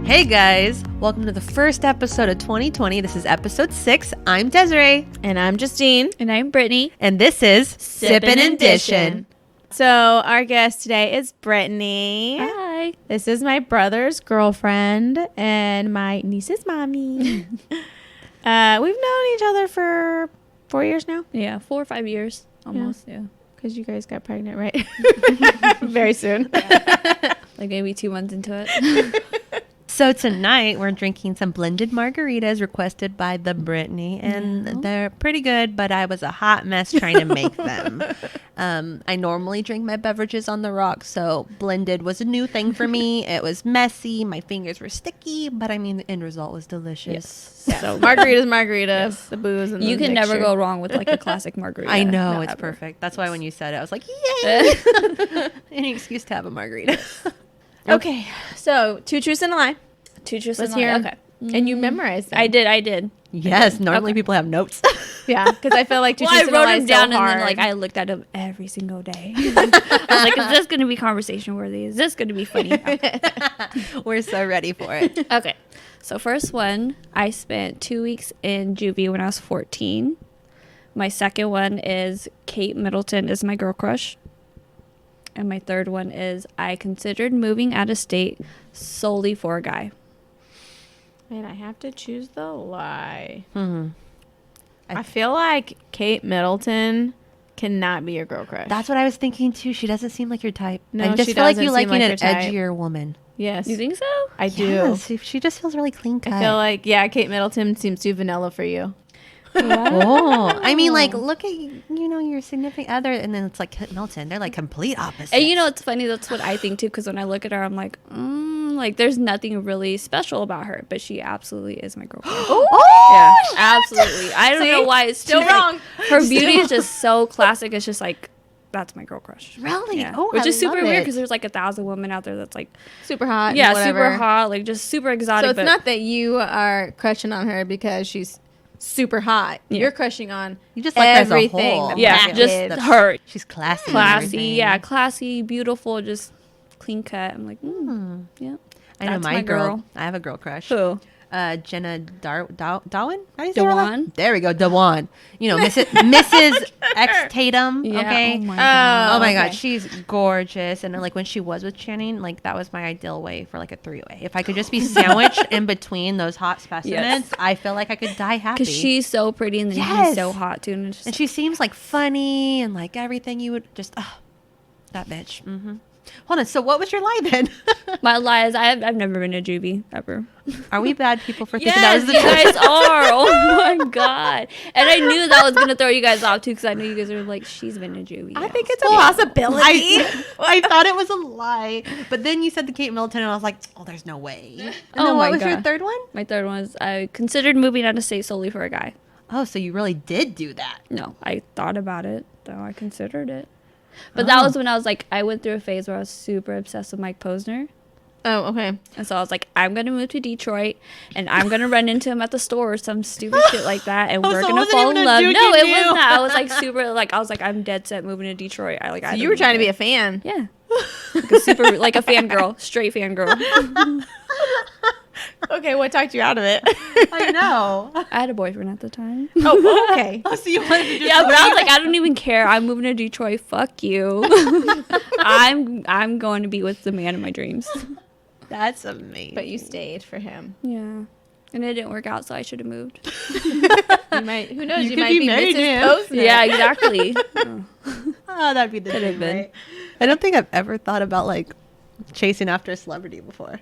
Hey guys, welcome to the first episode of 2020. This is episode 6. I'm Desiree. And I'm Justine. And I'm Brittney. And this is Sippin and Dishin. So our guest today is Brittney. Hi. This is my brother's girlfriend and my niece's mommy. We've known each other for 4 years now. Yeah, 4 or 5 years almost. Yeah. Because you guys got pregnant, right? Very soon. Like maybe 2 months into it. So tonight we're drinking some blended margaritas requested by the Brittney, and they're pretty good, but I was a hot mess trying to make them. I normally drink my beverages on the rocks, so blended was a new thing for me. It was messy, my fingers were sticky, but I mean the end result was delicious. Yes. So margarita's margarita, yes. The booze, and you the can mixture. never go wrong with like a classic margarita. I know, Not it's ever. perfect. That's why when you said it, I was like, yay! Any excuse to have a margarita. Okay, so 2 truths and a lie. 2 truths Let's and a hear lie. 'em. Okay. And you memorized them. I did. Yes, normally Okay. people have notes. Yeah, because I feel like 2 Well, I truths and a wrote lie them is down so hard. and then like I looked at them every single day. I was like, is this going to be conversation worthy? Is this going to be funny? Okay. We're so ready for it. Okay. So first one, I spent 2 weeks in juvie when I was 14. My second one is Kate Middleton is my girl crush. And my third one is I considered moving out of state solely for a guy. Man, I have to choose the lie. Hmm. I feel like Kate Middleton cannot be your girl crush. That's what I was thinking too. She doesn't seem like your type. No, I just she feel like you doesn't like seem like an your type. edgier woman. Yes. You think so? I do. Yes, she just feels really clean cut. I feel like, yeah, Kate Middleton seems too vanilla for you. Oh, I mean, like, look at your significant other, and then it's like Kate Middleton. They're like complete opposites. And you know, it's funny. That's what I think too. Because when I look at her, I'm like, like there's nothing really special about her, but she absolutely is my girl crush. Oh, Yeah, absolutely. I don't know why it's Still too wrong. Her beauty is just so classic. It's just like that's my girl crush. really? Yeah. Oh, Which I is super love weird it. because there's like 1,000 women out there that's like Super hot. yeah, whatever. super hot, like just super exotic. So it's but not that you are crushing on her because she's super hot. Yeah. You're crushing on You just like her as a everything. whole. that yeah, package. just That's- her She's classy. and classy, everything. yeah, classy, beautiful, just clean cut. I'm like, yeah. I know That's my my girl. girl. I have a girl crush. Who? Jenna Darwin. How do you say her Dewan? name? There we go, Dewan. You know, Mrs. X Tatum. Yeah. Okay. Oh my god. Oh my okay. god, she's gorgeous. And like when she was with Channing, like that was my ideal way for like a 3-way. If I could just be sandwiched in between those hot specimens, Yes. I feel like I could die happy. Because she's so pretty and then Yes. he's so hot too. And, it's just and she seems like funny and like everything you would just that bitch. Hold on. So what was your lie then? my lie is I've never been to juvie ever. Are we bad people for thinking that Yes, was the you truth? guys are. Oh my god! And I knew that was gonna throw you guys off too, because I knew you guys were like, "She's been to juvie." I Yeah. think it's a possibility. I thought it was a lie, but then you said the Kate Middleton, and I was like, "Oh, there's no way." And Oh then what my was your God. third one? My third one was I considered moving out of state solely for a guy. Oh, so you really did do that? No, I thought about it though. I considered it, but that was when I was like, I went through a phase where I was super obsessed with Mike Posner. Oh, okay. And so I was like, I'm going to move to Detroit and I'm going to run into him at the store or some stupid shit like that. And Oh, we're so it going to wasn't fall even in a love. dude No, you it knew. wasn't that. I was like super, like, I was like, I'm dead set moving to Detroit. I like, So you were trying to be a fan. yeah. Like a super, like a fangirl, straight fangirl. Okay, what talked you out of it? I know. I had a boyfriend at the time. Oh, okay. Oh, so you wanted to just Yeah, but I was like, I don't even care. I'm moving to Detroit. Fuck you. I'm going to be with the man of my dreams. That's amazing. But you stayed for him. Yeah. And it didn't work out, so I should have moved. You might. Who knows? You You, could might be be married to him. Mrs. Posner. Yeah, exactly. Oh. Oh, that'd be the Could have dream, been. right? I don't think I've ever thought about like chasing after a celebrity before.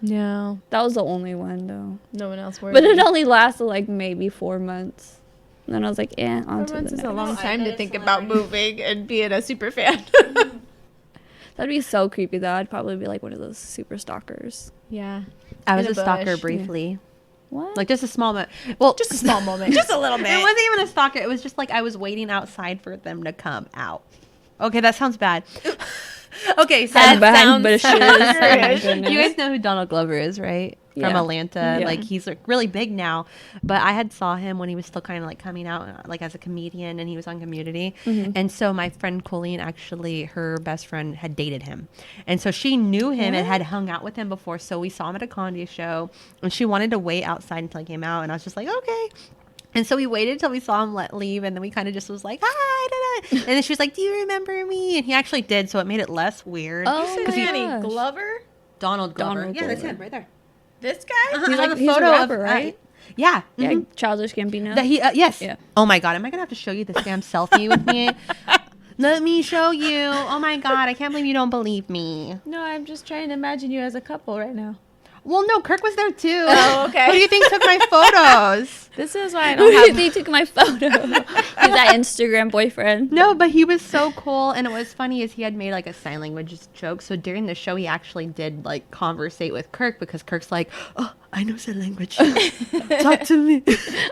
No. That was the only one, though. No one else worried. But it only lasted like maybe 4 months. And then I was like, on 4 to months the is next. a long I time bet to it's think about moving and being a super fan. That'd be so creepy, though. I'd probably be like one of those super stalkers. Yeah. I was In a a stalker bush. briefly. What? Like just a small moment. Well, Just a small moment. Just a little bit. it wasn't even a stalker. It was just like I was waiting outside for them to come out. Okay, that sounds bad. Okay, so Head behind sounds bushes. Oh my you goodness. guys know who Donald Glover is, right? From Yeah. Atlanta. Yeah. Like, he's like really big now. But I had saw him when he was still kind of like coming out like as a comedian, and he was on Community. And so my friend Colleen, actually, her best friend had dated him. And so she knew him and had hung out with him before. So we saw him at a comedy show, and she wanted to wait outside until he came out. And I was just like, okay. And so we waited till we saw him leave, and then we kind of just was like, hi, da, da. And then she was like, do you remember me? And he actually did, so it made it less weird. Oh my Danny gosh. Glover? Donald Glover. Donald Yeah, that's Glover. him right there. This guy? He's I have like- he's a rapper, right? Yeah. Yeah, mhm. Childish Gambino. That he, yes. Yeah. Oh my God. Am I going to have to show you this damn selfie with me? Let me show you. Oh my God. I can't believe you don't believe me. No, I'm just trying to imagine you as a couple right now. Well, no, Kirk was there too. Oh, okay. Who do you think took my photos? This is why I Who don't do you have... think took my photo? He's that Instagram boyfriend. No, but he was so cool. And what was funny is he had made like a sign language joke. So during the show, he actually did like conversate with Kirk, because Kirk's like, oh, I know sign language. Talk to me.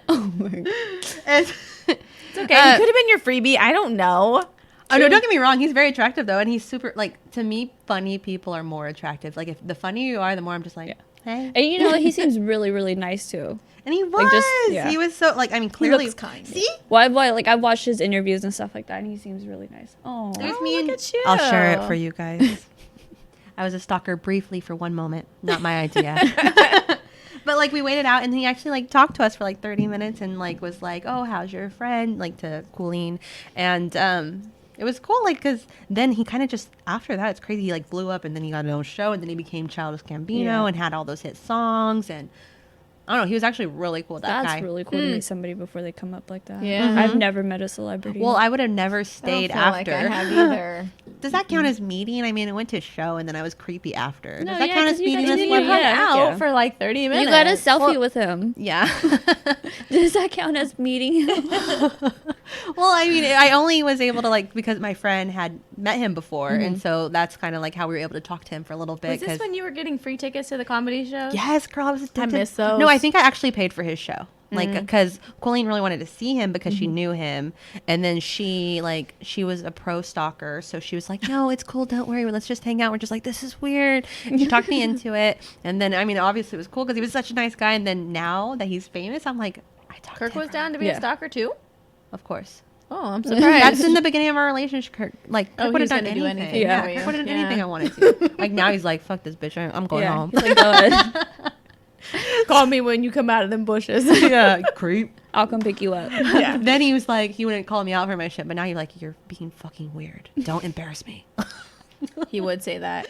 Oh my god. And, It's okay. He could have been your freebie. I don't know. oh no, don't get me wrong. He's very attractive though, and he's super like, to me, funny people are more attractive. Like, if the funnier you are, the more I'm just like, hey. And you know, he seems really, really nice too. And he was. Like, just- yeah. He was so like, I mean, clearly. looks kind. See, Well, I've watched his interviews and stuff like that, and he seems really nice. Oh, there's Oh, me. look And at you. I'll share it for you guys. I was a stalker briefly for one moment. Not my idea. But like, we waited out, and he actually like talked to us for like 30 minutes, and like was like, oh, how's your friend? Like, to Colleen. And it was cool, like, because then he kind of just, after that, it's crazy, he like blew up, and then he got his own show, and then he became Childish Gambino Yeah. and had all those hit songs. And I don't know, he was actually really cool, that that's guy. really cool to meet somebody before they come up like that. Yeah. I've never met a celebrity. Well, I would have never I don't stayed feel after. like I have either. Does that count as meeting? I mean, I went to a show and then I was creepy after. No, Does that yeah, count 'cause as you meeting got as to You meet well? him. hung Yeah, out yeah. for like 30 minutes. you got a selfie with him. Yeah. Does that count as meeting him? Well, I mean, I only was able to like, because my friend had met him before, and so that's kind of like how we were able to talk to him for a little bit. Was this when you were getting free tickets to the comedy show? Yes, girl, I was addicted. miss those. No, I think I actually paid for his show. Like, because Colleen really wanted to see him because she knew him, and then she was a pro stalker, so she was like, "No, it's cool, don't worry, let's just hang out." We're just like, "This is weird." And she talked me into it, and then I mean, obviously it was cool because he was such a nice guy. And then now that he's famous, I'm like, I talked Kirk to him was down to be Yeah. a stalker too? of course. Oh, I'm surprised. That's in the beginning of our relationship. Kirk Oh, would he was have done gonna do anything. anything Yeah, for you. Kirk would have done Yeah. anything I wanted to. Like, now he's like, "Fuck this bitch, I'm going Yeah. home." He's like, go ahead. Call me when you come out of them bushes. Yeah, creep. I'll come pick you up. Yeah. Then he was like, he wouldn't call me out for my shit, but now you're like, "You're being fucking weird. Don't embarrass me." He would say that.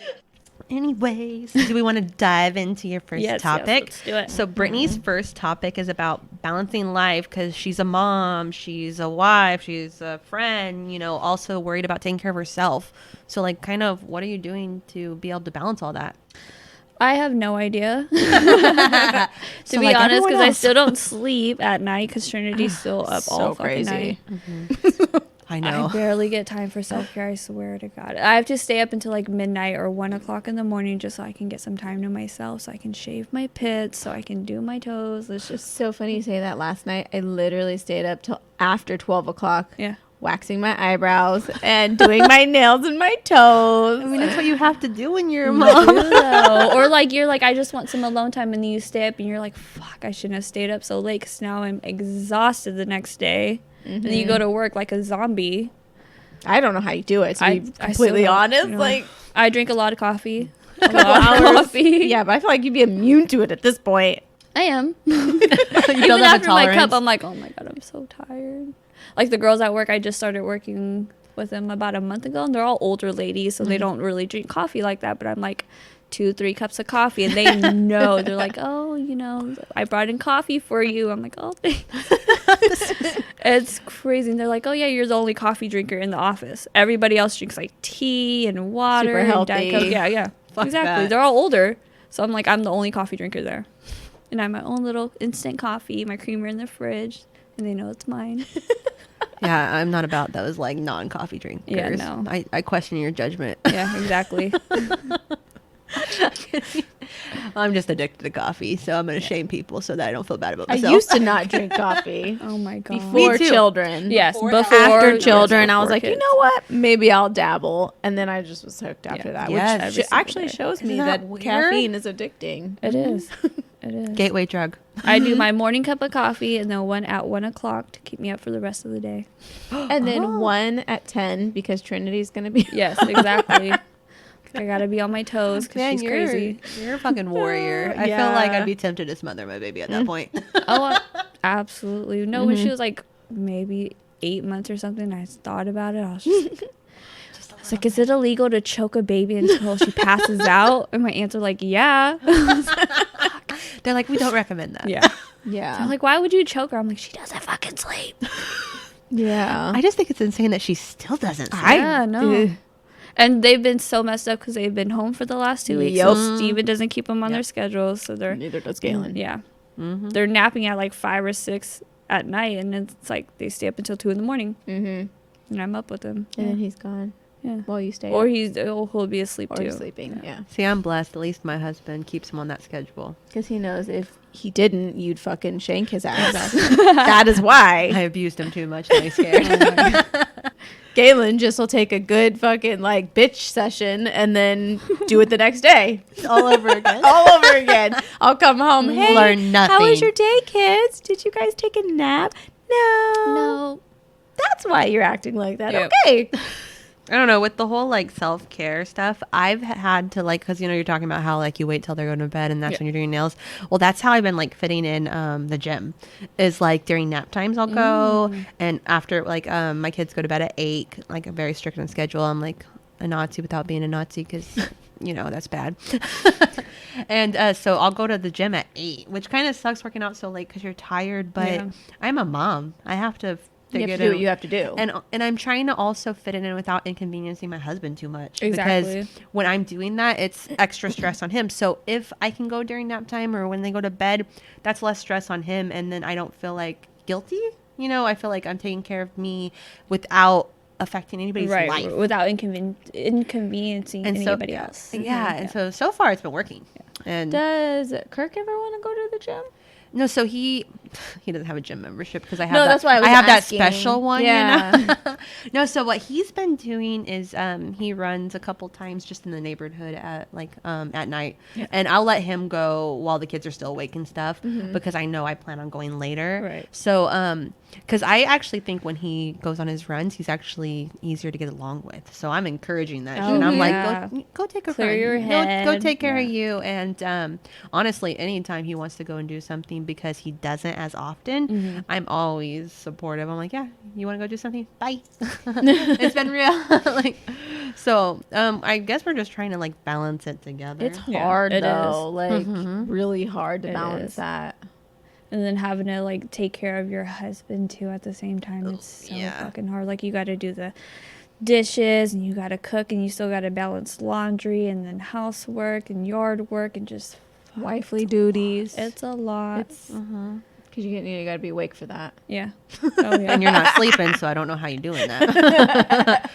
Anyways, do we want to dive into your first Yes, topic? let's do it. So Brittany's first topic is about balancing life, because she's a mom, she's a wife, she's a friend, you know, also worried about taking care of herself. So like, kind of, what are you doing to be able to balance all that? I have no idea. So To be like honest, everyone because I else. still don't sleep at night because Trinity's still up So all fucking crazy. night. I know. I barely get time for self-care, I swear to God. I have to stay up until like midnight or 1 o'clock in the morning just so I can get some time to myself, so I can shave my pits, so I can do my toes. It's just, So funny you say that. Last night, I literally stayed up till after 12 o'clock, yeah. waxing my eyebrows and doing my nails and my toes. I mean, that's what you have to do when you're a You mom. do, though. Or like you're like, I just want some alone time, and then you stay up and you're like, fuck, I shouldn't have stayed up so late because now I'm exhausted the next day. And then you go to work like a zombie. I don't know how you do it, to be I still completely don't, honest. you know. Like, I drink a lot of coffee. A couple lot of hours. coffee. Yeah, but I feel like you'd be immune to it at this point. I am. You Even build up a after my cup, tolerance. I'm like, oh my God, I'm so tired. Like the girls at work, I just started working with them about a month ago, and they're all older ladies, so they don't really drink coffee like that. But I'm like 2-3 cups of coffee, and they know. They're like, oh, you know, I brought in coffee for you. I'm like, oh, thanks. It's crazy. And they're like, oh yeah, you're the only coffee drinker in the office. Everybody else drinks like tea and water. Super and Diet healthy. Coke. Yeah, yeah. Fuck Exactly. that. They're all older. So I'm like, I'm the only coffee drinker there. And I have my own little instant coffee, my creamer in the fridge, and they know it's mine. Yeah, I'm not about those like non-coffee drinkers. Yeah, no. I question your judgment. Yeah, exactly. I'm just addicted to coffee, so I'm going to shame people so that I don't feel bad about I myself. used to not drink coffee. Oh my god. Before Me too. children. Yes, Before- After children, I was before like, you kids. know what? Maybe I'll dabble. And then I just was hooked after Yeah. that, Yes. which Every actually single shows me Isn't that that weird? caffeine is addicting. It is. It is. Gateway drug. I do my morning cup of coffee and then one at 1:00 to keep me up for the rest of the day. And then one at 10 because Trinity's going to be. Yes, exactly. I gotta be on my toes because she's crazy. You're a fucking warrior. I feel like I'd be tempted to smother my baby at that point. Oh, absolutely. No, when she was like maybe 8 months or something, I thought about it. I was just it's like, is it illegal to choke a baby until she passes out? And my aunts are like, yeah. They're like, we don't recommend that. Yeah. Yeah. I'm like, why would you choke her? I'm like, she doesn't fucking sleep. Yeah. I just think it's insane that she still doesn't. Sleep. Yeah, no. And they've been so messed up because they've been home for the last 2 weeks. Yup. So Steven doesn't keep them on their schedules. So they're, Neither does Galen. yeah. Mm-hmm. They're napping at like 5 or 6 at night. And it's like they stay up until 2 in the morning. Mm-hmm. And I'm up with them. And then he's gone Yeah. while you stay. Or up. he'll be asleep Or too. he's sleeping. Yeah. See, I'm blessed. At least my husband keeps him on that schedule. Because he knows if he didn't, you'd fucking shank his ass. That is why. I abused him too much and he's scared. Galen just will take a good fucking like bitch session and then do it the next day. All over again. All over again. I'll come home. Hey, Learn nothing. how was your day, kids? Did you guys take a nap? No. No. That's why you're acting like that. Yep. Okay. I don't know, with the whole like self-care stuff, I've had to like, because you know you're talking about how like you wait till they're going to bed and that's when you're doing nails. Well, that's how I've been like fitting in the gym, is like during nap times I'll go, and after like my kids go to bed at 8, like I'm very strict on schedule. I'm like a Nazi without being a Nazi because you know that's bad. And so I'll go to the gym at 8, which kind of sucks working out so late because you're tired, but Yeah. I'm a mom. I have to You have figure to it do out. what you have to do. And I'm trying to also fit it in without inconveniencing my husband too much. Exactly. Because when I'm doing that, it's extra stress on him. So if I can go during nap time or when they go to bed, that's less stress on him. And then I don't feel like guilty. You know, I feel like I'm taking care of me without affecting anybody's Right. life. Without inconveniencing And so, anybody else. Yeah. And so far it's been working. And Does Kirk ever want to go to the gym? no, so he doesn't have a gym membership because I have No, that, that's why I was have asking. that special one. Yeah. You know? No, so what he's been doing is he runs a couple times just in the neighborhood at like at night, and I'll let him go while the kids are still awake and stuff because I know I plan on going later. Right. So because I actually think when he goes on his runs, he's actually easier to get along with. So I'm encouraging that. Oh, and I'm yeah. like, go take a Clear run. your Go head. take care of Yeah. you. And honestly, anytime he wants to go and do something because he doesn't as often, I'm always supportive. I'm like, yeah, you want to go do something? Bye. It's been real. Like, so I guess we're just trying to like balance it together. It's Yeah, hard it though. is. Like Mhm. really hard to It balance is. that. And then having to like take care of your husband too at the same time. It's so yeah. fucking hard. Like you got to do the dishes and you got to cook and you still got to balance laundry and then housework and yard work and just Wifely duties. it's a lot. It's because you got to be awake for that. Yeah. Oh yeah. And you're not sleeping, so I don't know how you're doing that.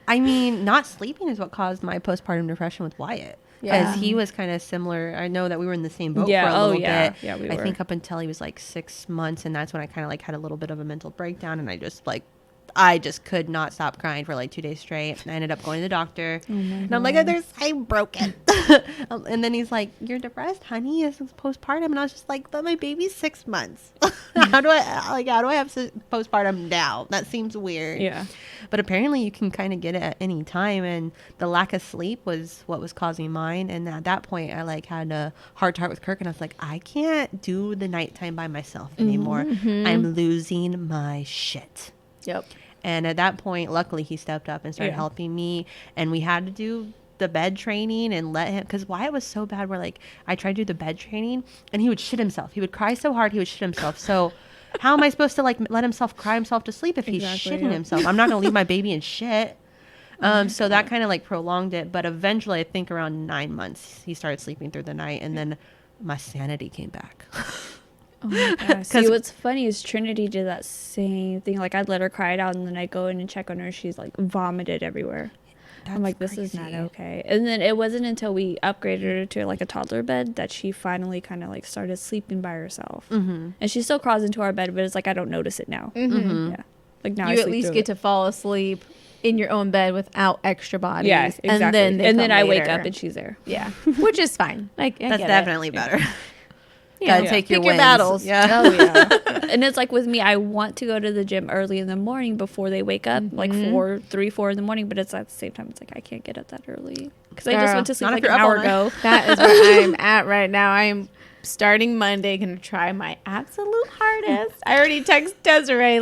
I mean, not sleeping is what caused my postpartum depression with Wyatt. Because Yeah. he was kind of similar. I know that we were in the same boat Yeah, for a oh, little yeah. bit. Yeah, we I were. think up until he was like 6 months, and that's when I kind of like had a little bit of a mental breakdown, and I just could not stop crying for like 2 days straight. And I ended up going to the doctor, and I'm like, I'm broken. And then he's like, "You're depressed, honey. This is postpartum." And I was just like, "But my baby's 6 months. How do I have postpartum now? That seems weird." Yeah. But apparently you can kind of get it at any time, and the lack of sleep was what was causing mine. And at that point I like had a heart to heart with Kirk, and I was like, I can't do the nighttime by myself anymore. I'm losing my shit. Yep. And at that point, luckily he stepped up and started Yeah. helping me, and we had to do the bed training and let him, because Wyatt was so bad where like I tried to do the bed training and he would shit himself. He would cry so hard he would shit himself. So how am I supposed to like let himself cry himself to sleep if he's Exactly, shitting yeah. himself? I'm not gonna leave my baby in shit. So that kind of like prolonged it, but eventually I think around 9 months he started sleeping through the night, and then my sanity came back. Oh my gosh. See, what's funny is Trinity did that same thing. Like I'd let her cry it out, and then I'd go in and check on her. She's like vomited everywhere. I'm like, this is not okay. And then it wasn't until we upgraded her to like a toddler bed that she finally kind of like started sleeping by herself. Mm-hmm. And she still crawls into our bed, but it's like I don't notice it now. Mm-hmm. Yeah, like now You I at sleep least through get it. to fall asleep in your own bed without extra bodies. Yeah, exactly. And then I come wake later. up and she's there. Yeah, which is fine. Like I That's get definitely it. better. You Gotta know, take pick your your wins. battles. Yeah. Oh yeah. And it's like with me, I want to go to the gym early in the morning before they wake up, like 4 in the morning. But it's at the same time, it's like I can't get up that early because I just Girl, went to sleep not like if an you're up hour all night. ago. That is where I'm at right now. I am starting Monday, gonna try my absolute hardest. I already texted Desiree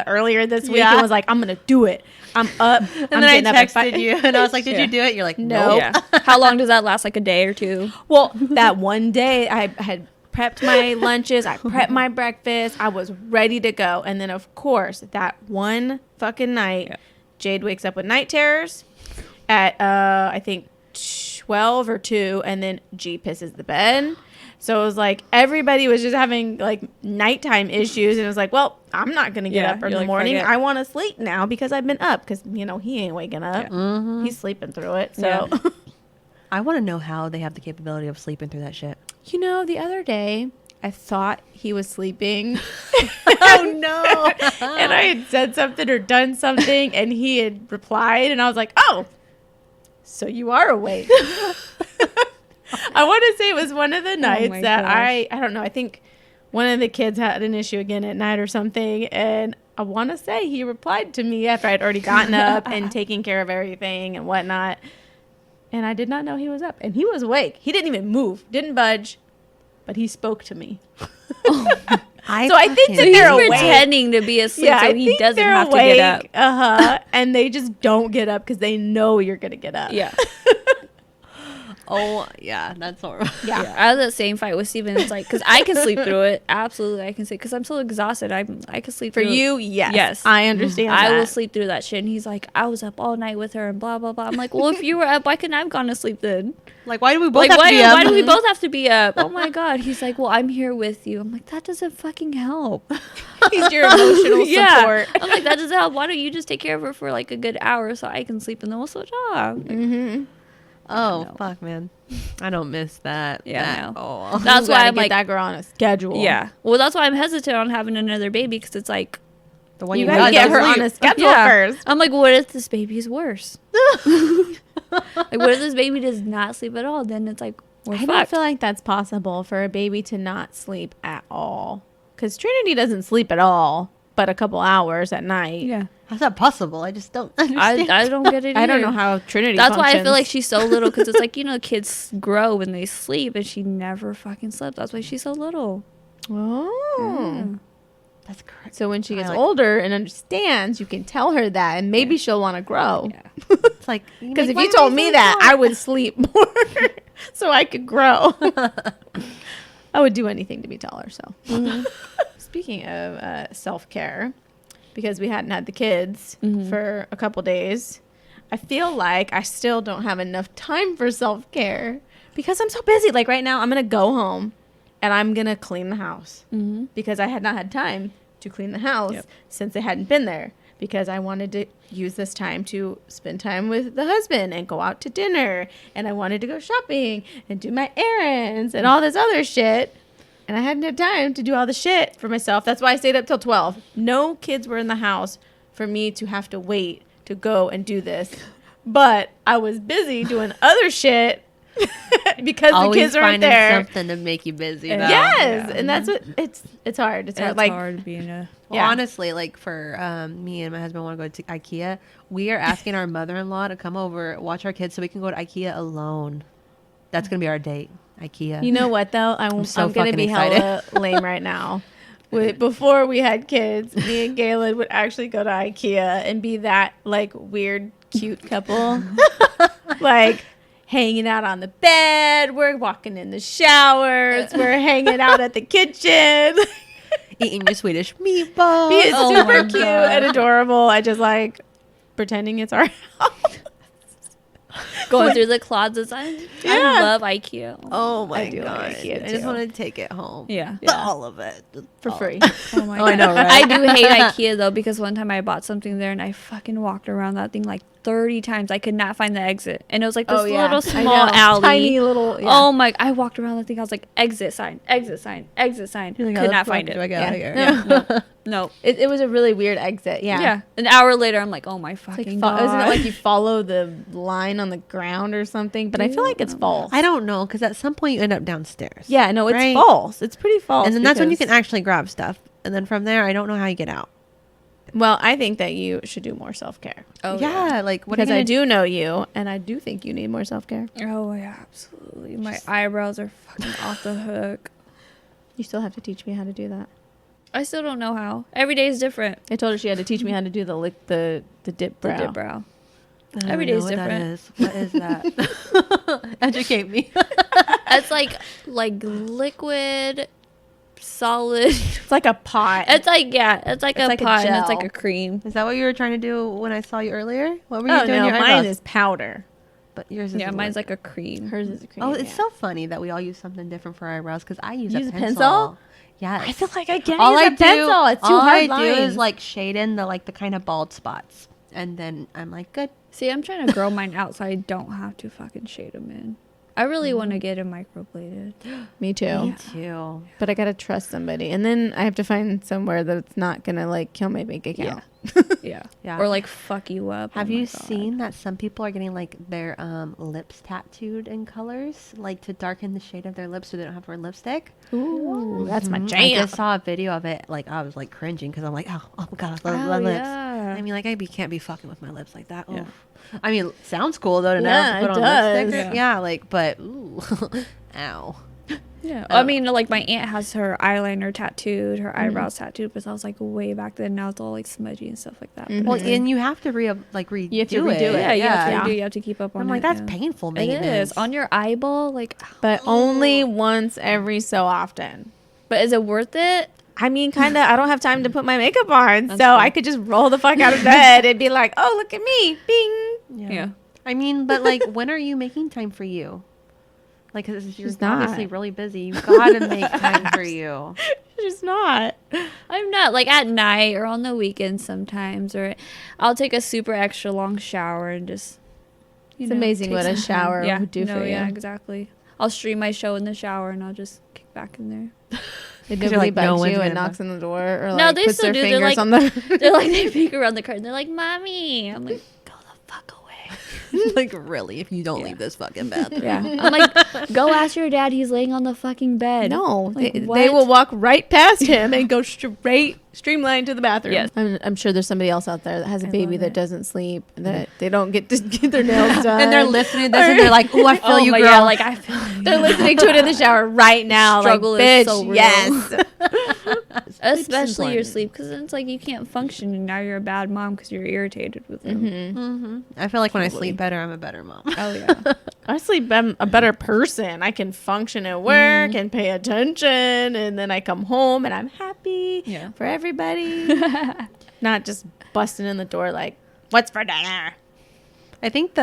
earlier this week and was like, I'm gonna do it. I'm up. And then I texted you, and I was like, "Did Yeah. you do it?" You're like, No. "No." Yeah. How long does that last? Like a day or two? Well, that one day I had prepped my lunches, I prepped my breakfast, I was ready to go. And then of course, that one fucking night, Jade wakes up with night terrors at I think 12 or 2, and then G pisses the bed. So it was like everybody was just having like nighttime issues, and it was like, well, I'm not gonna get up in the morning. Fuck it. I want to sleep now because I've been up, because he ain't waking up. Mm-hmm. He's sleeping through it. So I want to know how they have the capability of sleeping through that shit. the other day I thought he was sleeping. Oh no! And I had said something or done something, and he had replied, and I was like, oh, so you are awake. I want to say it was one of the nights my that gosh. I don't know, I think one of the kids had an issue again at night or something, and I want to say he replied to me after I'd already gotten up and taken care of everything and whatnot, and I did not know he was up, and he was awake. He didn't even move, didn't budge, but he spoke to me. I think that He's they're awake. pretending to be asleep so he doesn't they're have to get up. And they just don't get up because they know you're gonna get up. Yeah. Oh yeah, that's horrible. Yeah. I had that same fight with Steven. It's like, because I can sleep through it. Absolutely, I can sleep. Because I'm so exhausted. I can sleep For through you, yes. Yes. I understand I that. will sleep through that shit. And he's like, I was up all night with her and blah, blah, blah. I'm like, well, if you were up, why couldn't I have gone to sleep then? Like, why do we both Like, have to be up? why do we both have to be up? Oh my God. He's like, well, I'm here with you. I'm like, that doesn't fucking help. He's your emotional support. I'm like, that doesn't help. Why don't you just take care of her for like a good hour so I can sleep and then we'll switch off? Mm-hmm. Oh No. fuck, man, I don't miss that. Yeah, I know. Oh. That's why I'm get like, that girl on a schedule. yeah. Well, that's why I'm hesitant on having another baby because it's like, The one You you gotta got get her doesn't on a sleep. schedule first. I'm like, what if this baby's worse? Like, what if this baby does not sleep at all? Then it's like, we're I don't fucked. feel like that's possible for a baby to not sleep at all. Because Trinity doesn't sleep at all, but a couple hours at night. Yeah. How's that possible? I just don't understand. I don't get it I don't either. know how Trinity That's why I feel functions. like she's so little because it's like, kids grow when they sleep and she never fucking slept. That's why she's so little. Oh. Yeah. That's correct. So when she gets I like- older and understands, you can tell her that, and maybe she'll want to grow. Yeah. It's like Because if you told me that, I would sleep more so I could grow. I would do anything to be taller. So, speaking of self-care, because we hadn't had the kids for a couple days, I feel like I still don't have enough time for self-care because I'm so busy. Like right now, I'm going to go home and I'm going to clean the house because I had not had time to clean the house since I hadn't been there, because I wanted to use this time to spend time with the husband and go out to dinner, and I wanted to go shopping and do my errands and all this other shit, and I hadn't had time to do all the shit for myself. That's why I stayed up till 12. No kids were in the house for me to have to wait to go and do this, but I was busy doing other shit because Always the kids weren't finding there. something to make you busy. Though. Yes, Yeah. and that's what it's hard. It's hard. It's Like hard being a... Well, honestly, like for me and my husband want to go to IKEA. We are asking our mother-in-law to come over, watch our kids, so we can go to IKEA alone. That's gonna be our date, IKEA. You know what though? I'm so gonna fucking be hella lame right now. Before we had kids, me and Galen would actually go to IKEA and be that like weird, cute couple, like hanging out on the bed. We're walking in the showers. We're hanging out at the kitchen. Eating your Swedish meatballs. He is Oh super my cute God. and adorable. I just like pretending it's our house. Going through the closets. I love IKEA. Oh my I do god! like IKEA I just too. want to take it home. Yeah. All of it For free. Oh my Oh, I god. know, right? I do hate IKEA though, because one time I bought something there and I fucking walked around that thing like 30 times. I could not find the exit, and it was like this little I small know. alley. Tiny little. Yeah. Oh my! I walked around that thing. I was like, exit sign, exit sign, exit sign. You're like, Could how the not fuck find do I it. get out of Yeah. here? No. It was a really weird exit. Yeah. Yeah. An hour later, I'm like, oh my It's like fucking isn't god! it like you follow the line on the ground or something? But I feel like it's false. I don't know, because at some point you end up downstairs. Yeah, no, it's Right? false. It's pretty false. And then that's when you because- can actually grab stuff. And then from there, I don't know how you get out. Well, I think that you should do more self care oh yeah, like what are because you I gonna do know you, and I do think you need more self care. Oh yeah, absolutely. My eyebrows are fucking off the hook. You still have to teach me how to do that. I still don't know how. Every day is different. I told her she had to teach me how to do the dip brow. The dip brow. I don't Every know day's what that different. is. What is that? Educate me. It's like liquid, solid. It's like a pot. It's like it's like It's a like a pot and it's gel. like a cream. Is that what you were trying to do when I saw you earlier? What were you oh doing? no, Your mine eyebrows? is powder. But yours is Yeah, mine's what? like a cream. Hers is a cream. Oh, it's yeah. so funny that we all use something different for eyebrows because I use, Use a a pencil. pencil? Yes. I feel like I can't all use I a do, pencil. It's too all hard I do lines. is like shade in the kind of bald spots, and then I'm like, good. See, I'm trying to grow mine out so I don't have to fucking shade them in. I really want to get it microbladed. Me too. Me too. But I gotta trust somebody, and then I have to find somewhere that it's not gonna like kill my bank account. Yeah. Yeah. Or like fuck you up. Have Oh you my God. seen that some people are getting like their lips tattooed in colors, like to darken the shade of their lips so they don't have to wear lipstick? Ooh, that's my Mhm. I jam. just saw a video of it. Like I was like cringing because I'm like, oh my god, I love Oh, my lips. yeah. I mean, like can't be fucking with my lips like that. Yeah. Oh. I mean, sounds cool though to know Yeah, to put it on does. lipstick. Yeah, like, but ooh, ow. Yeah. Oh. I mean, like my aunt has her eyeliner tattooed, her eyebrows tattooed, but that was like way back then. Now it's all like smudgy and stuff like that. Mhm. But Well, and you have to redo You have to it. redo it. yeah, you have to Yeah. redo. You have to keep up on I'm it. like, that's yeah. painful It maintenance. is on your eyeball. Like, But only once every so often. but is it worth it? I mean, kind of. I don't have time to put my makeup on, That's so fair. I could just roll the fuck out of bed and be like, "Oh, look at me, bing." Yeah. I mean, but like, when are you making time for you? Like, 'cause you're She's not. obviously really busy. You gotta make time for you. She's not. I'm not like at night or on the weekends sometimes, or I'll take a super extra long shower and just. It's amazing take what a some time. shower would do for Yeah, you. exactly. I'll stream my show in the shower and I'll just kick back in there. If 'Cause nobody you're like, no bugs one's you and gonna knocks on the door or No, like they puts still their do. They're fingers like- on the. They're like they peek around the curtain. They're like, "Mommy," I'm like, "Go the fuck away." Like, really, if you don't leave this fucking bathroom. Yeah, I'm like, "Go ask your dad. He's laying on the fucking bed." No, Like, they what? will walk right past him and go straight, streamline to the bathroom. Yes. I'm sure there's somebody else out there that has a I baby love that it. doesn't sleep, that they don't get to get their nails done. And they're listening to this and they're like, oh, I feel Oh you, my girl. yeah, like I feel. They're listening to it in the shower right now. Struggle like, is bitch, so real. yes. Especially your important. sleep, because it's like you can't function, and now you're a bad mom because you're irritated with him. Mm-hmm. I feel like when I Totally. sleep better, I'm a better mom. Oh yeah. Honestly, I'm a better person. I can function at work and pay attention, and then I come home and I'm happy Yeah. for everybody. Not just busting in the door like, "What's for dinner?" I think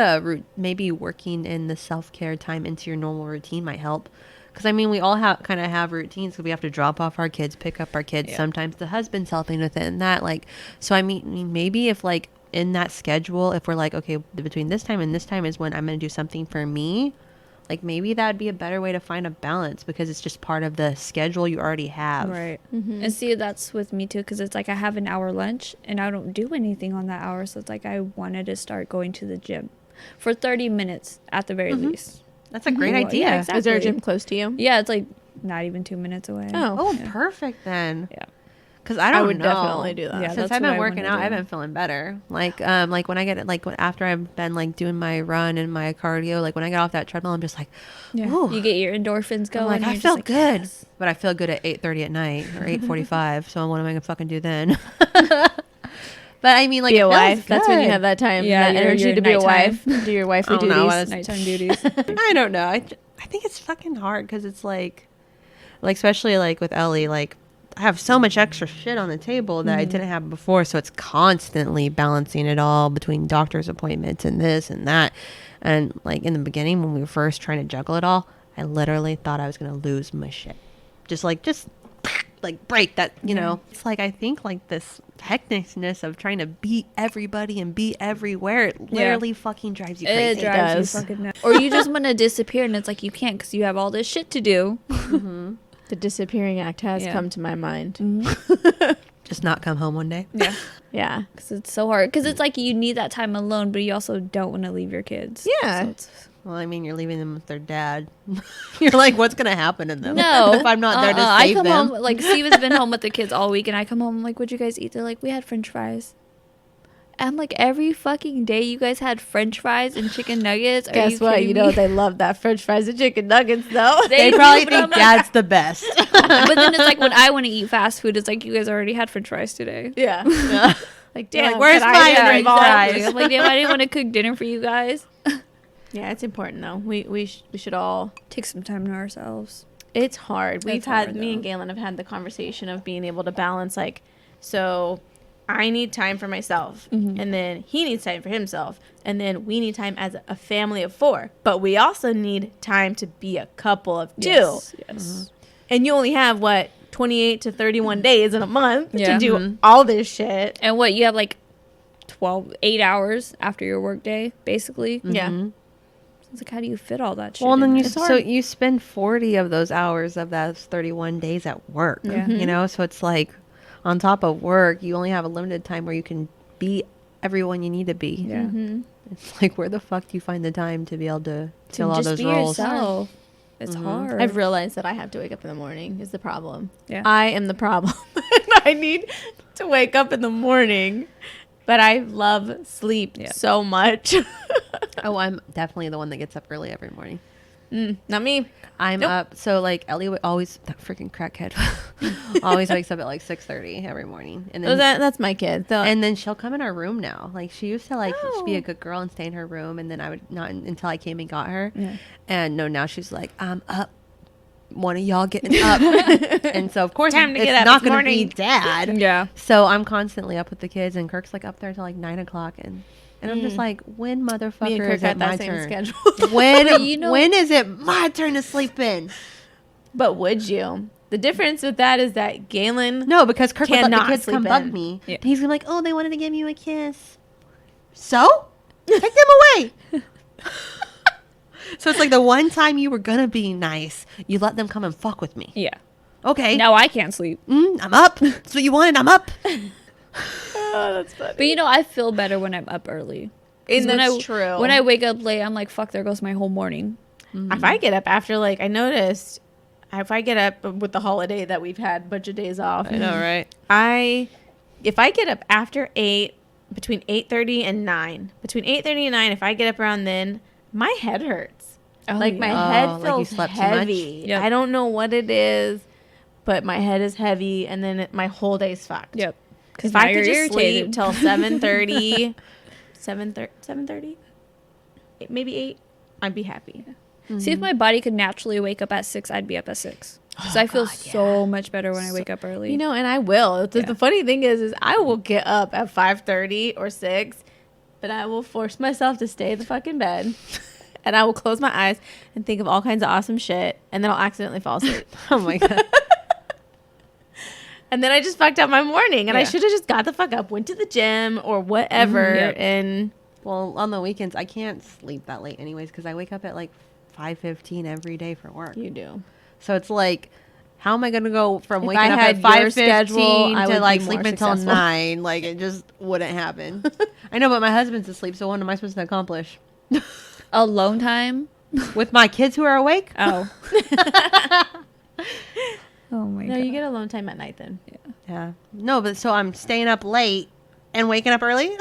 maybe working in the self-care time into your normal routine might help. Because, I mean, we all kind of have routines because we have to drop off our kids, pick up our kids. Yeah. Sometimes the husband's helping with it and that. Like, so, I mean, maybe if, like, in that schedule, if we're like, okay, between this time and this time is when I'm going to do something for me, like, maybe that would be a better way to find a balance because it's just part of the schedule you already have. Right. And see, that's with me too, because it's like I have an hour lunch and I don't do anything on that hour. So it's like I wanted to start going to the gym for 30 minutes at the very least. That's a great Well, idea. yeah, Is there a Exactly. gym close to you? Yeah, it's like not even 2 minutes away. Oh, Yeah. perfect then. Yeah. Because I don't would know. definitely do that. Yeah, Since that's I've what been I working wanna out, do. I've been feeling better. Like when I get it, like after I've been like doing my run and my cardio, like when I get off that treadmill, I'm just like, Yeah. Ooh. You get your endorphins going. I'm like, and I you're feel just like, good, yes. but I feel good at 8:30 at night or 8:45. So what am I gonna fucking do then? But I mean, like, Be a it feels wife. That's when you good. have that time, Yeah, that your energy to be a nighttime. wife. Do your wifely I don't know, duties. Nighttime duties. I don't know. I think it's fucking hard because it's like especially like with Ellie, like I have so much extra shit on the table that I didn't have before. So it's constantly balancing it all between doctor's appointments and this and that. And like in the beginning, when we were first trying to juggle it all, I literally thought I was going to lose my shit. Just like break that, you know. It's like, I think like this hecticness of trying to beat everybody and be everywhere, it literally fucking drives you crazy. It drives you fucking nuts. Or you just want to disappear and it's like you can't because you have all this shit to do. The disappearing act has come to my mind. Just not come home one day. Yeah. Yeah. Because it's so hard. Because it's like you need that time alone, but you also don't want to leave your kids. Yeah. So it's, Well, I mean, you're leaving them with their dad. You're like, what's going to happen to them? no. If I'm not there to I save come them. home, like, Steven's been home with the kids all week, and I come home, I'm like, what'd you guys eat? They're like, we had french fries. And I'm like, every fucking day you guys had french fries and chicken nuggets? Are Guess what? You know they love that french fries and chicken nuggets, though. They do, probably but I'm think like- dad's the best. But then it's like when I want to eat fast food, it's like, you guys already had french fries today. Yeah. Like, You're damn, like, where's could I my get french involved? fries? Exactly. I'm like, damn, I didn't want to cook dinner for you guys. Yeah, it's important, though. We should all... Take some time to ourselves. It's hard. We've It's had... hard, Me and though. Galen have had the conversation of being able to balance, like... So, I need time for myself. And then he needs time for himself. And then we need time as a family of 4. But we also need time to be a couple of 2. Yes. And you only have, 28 to 31 days in a month Yeah. to do all this shit. And what, you have like 8 hours after your work day, basically? Yeah. It's like, how do you fit all that shit? Well, and then in you there? so you spend 40 of those hours of those 31 days at work. Yeah. You know, so it's like on top of work, you only have a limited time where you can be everyone you need to be. Yeah. It's like, where the fuck do you find the time to be able to fill all just those be roles? yourself. It's hard. I've realized that I have to wake up in the morning is the problem. Yeah. I am the problem. I need to wake up in the morning, but I love sleep so much. Oh, I'm definitely the one that gets up early every morning. Not me. I'm Nope. up. So like Ellie always, that freaking crackhead, always wakes up at like 6:30 every morning, and then That's my kid. and then she'll come in our room now. Like she used to like be Oh. a good girl and stay in her room, and then I would not until I came and got her. Yeah. And no, now she's like, I'm up. One of y'all getting up, and so of course Time to it's get up. not It's going to be morning. dad. Yeah. So I'm constantly up with the kids, and Kirk's like up there till like 9 o'clock, and I'm just like, when Me and motherfucker Kirk is it got my that same turn? schedule. When You know- when is it my turn to sleep in? But would you? The difference with that is that Galen... No, because Kirk would let the Cannot kids come sleep bug in. me. Yeah. He's gonna be like, oh, they wanted to give you a kiss. So? Take them away. So it's like the one time you were gonna be nice, you let them come and fuck with me. Yeah. Okay. Now I can't sleep. I'm up. That's what you wanted. I'm up. Oh, that's funny. But you know, I feel better when I'm up early. 'Cause And when that's I, true. When I wake up late, I'm like, fuck, there goes my whole morning. If I get up after, like, I noticed... If I get up with the holiday that we've had, a bunch of days off... I know, right? If I get up after 8, between 8:30 and 9, between 8:30 and 9, if I get up around then, my head hurts. Oh, My yeah. head Oh, like you feels slept too much? heavy. Yep. I don't know what it is, but my head is heavy, and then my whole day's fucked. Yep. Because If I could just sleep till 7:30, 7:30, maybe 8, I'd be happy. See, if my body could naturally wake up at 6, I'd be up at 6. Because I feel so much better when I wake up early. You know, and I will. Yeah. The funny thing is I will get up at 5:30 or 6, but I will force myself to stay in the fucking bed. And I will close my eyes and think of all kinds of awesome shit, and then I'll accidentally fall asleep. Oh my god. And then I just fucked up my morning, and I Yeah. should have just got the fuck up, went to the gym or whatever, Yep. and Well, on the weekends I can't sleep that late anyways because I wake up at like 5:15 every day for work. you do. So it's like, how am I going to go from If waking I up had at your schedule, 5:15 I would to be like more sleep until successful. 9? Like, it just wouldn't happen. I know, but my husband's asleep, so what am I supposed to accomplish? Alone time? With my kids who are awake? Oh. Oh my No, god. you get alone time at night then. Yeah. No, but so I'm staying up late and waking up early?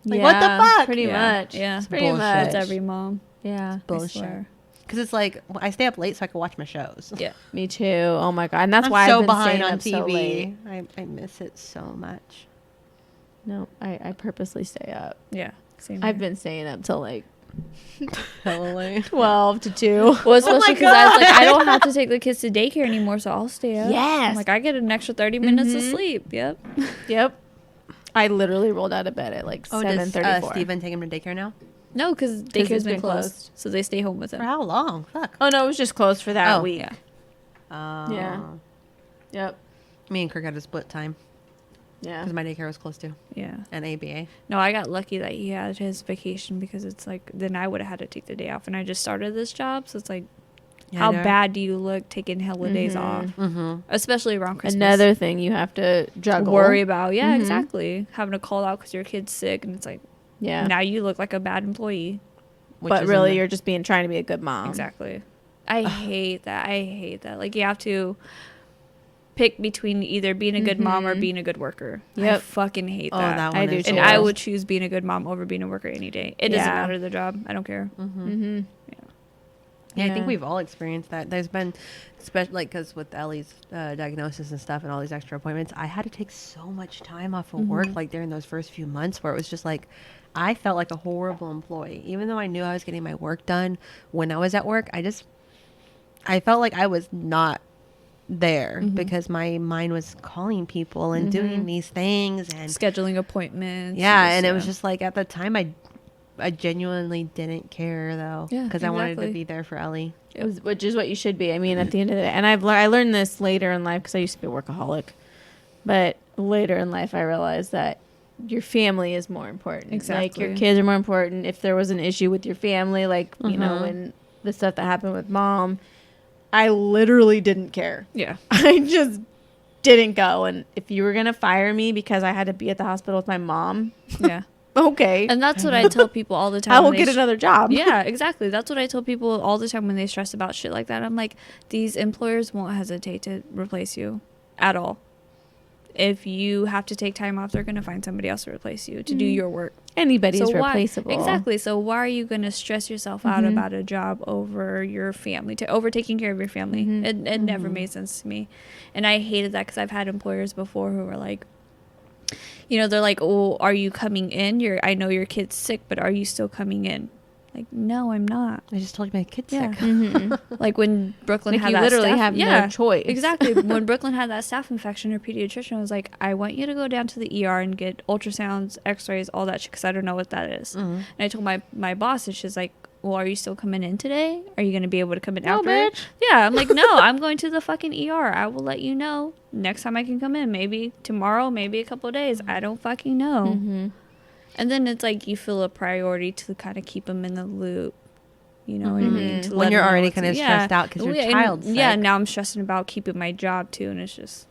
Like, what the fuck? Pretty Yeah. much. Yeah. It's pretty Bullshit. much. That's every mom. Yeah. I Bullshit. swear. Because it's like, I stay up late so I can watch my shows. Yeah. Me too. Oh my god. And that's I'm why so I've been behind staying on up so late. TV. I miss it so much. No, I purposely stay up. Yeah. Same I've here. been staying up till like Hallelujah. 12 to 2. Well, especially because I was like, I don't have to take the kids to daycare anymore, so I'll stay up. Yes. I'm like, I get an extra 30 minutes of sleep. Yep. Yep. I literally rolled out of bed at like 7:34. Does Steven take him to daycare now? No, because daycare's been closed, so they stay home with For him. how long? Fuck. Oh, no, it was just closed for that week. Yeah. Yeah. Yep. Me and Kirk had a split time Yeah. because my daycare was closed too, Yeah. and ABA. No, I got lucky that he had his vacation because it's like, then I would have had to take the day off. And I just started this job, so it's like, how bad do you look taking holidays off? Mm-hmm. Especially around Christmas. Another thing you have to juggle. Worry about. Yeah, exactly. Having to call out because your kid's sick, and it's like, Yeah. now you look like a bad employee. But really, you're just trying to be a good mom. Exactly. I hate that. I hate that. Like, you have to pick between either being a good mom or being a good worker. Yep. I fucking hate Oh, that. that one I do is too. And the I worst. would choose being a good mom over being a worker any day. It doesn't Yeah. matter the job. I don't care. Mm-hmm. Yeah, I think Yeah. we've all experienced that. There's been, especially like, because with Ellie's diagnosis and stuff and all these extra appointments, I had to take so much time off of work, like during those first few months, where it was just like, I felt like a horrible employee. Even though I knew I was getting my work done when I was at work, I felt like I was not there because my mind was calling people and doing these things and Scheduling appointments. yeah, and it was just like at the time I genuinely didn't care though, Yeah, because I wanted to exactly. be there for Ellie. Which is what you should be. I mean, at the end of the day, and I learned this later in life because I used to be a workaholic, but later in life I realized that your family is more important. Like your Exactly. kids are more important. If there was an issue with your family, like you know, when the stuff that happened with mom, I literally didn't care. Yeah. I just didn't go. And if you were gonna fire me because I had to be at the hospital with my mom, Yeah. okay, And that's what I tell people all the time. I will when get they another job. Yeah, exactly. That's what I tell people all the time when they stress about shit like that. I'm like, these employers won't hesitate to replace you at all. If you have to take time off, they're going to find somebody else to replace you to do your work. Anybody's So why- replaceable. Exactly. So why are you going to stress yourself out about a job over your family, over taking care of your family? It never made sense to me. And I hated that because I've had employers before who were like, you know, they're like, oh, are you coming in? I know your kid's sick, but are you still coming in? Like, no, I'm not. I just told you my kid's Yeah. sick. Like when Brooklyn Like had you that literally staph- have yeah, no choice. Exactly. When Brooklyn had that staph infection, her pediatrician was like, I want you to go down to the ER and get ultrasounds, x-rays, all that shit, because I don't know what that is. And I told my boss, and she's like, well, are you still coming in today? Are you going to be able to come in No, after? bitch. Yeah. I'm like, no, I'm going to the fucking ER. I will let you know next time I can come in. Maybe tomorrow, maybe a couple of days. I don't fucking know. And then it's like you feel a priority to kind of keep them in the loop. You know what I mean? To When let you're them know already what's- kind of stressed out because your and- child's Yeah, sick. now I'm stressing about keeping my job too, and it's just,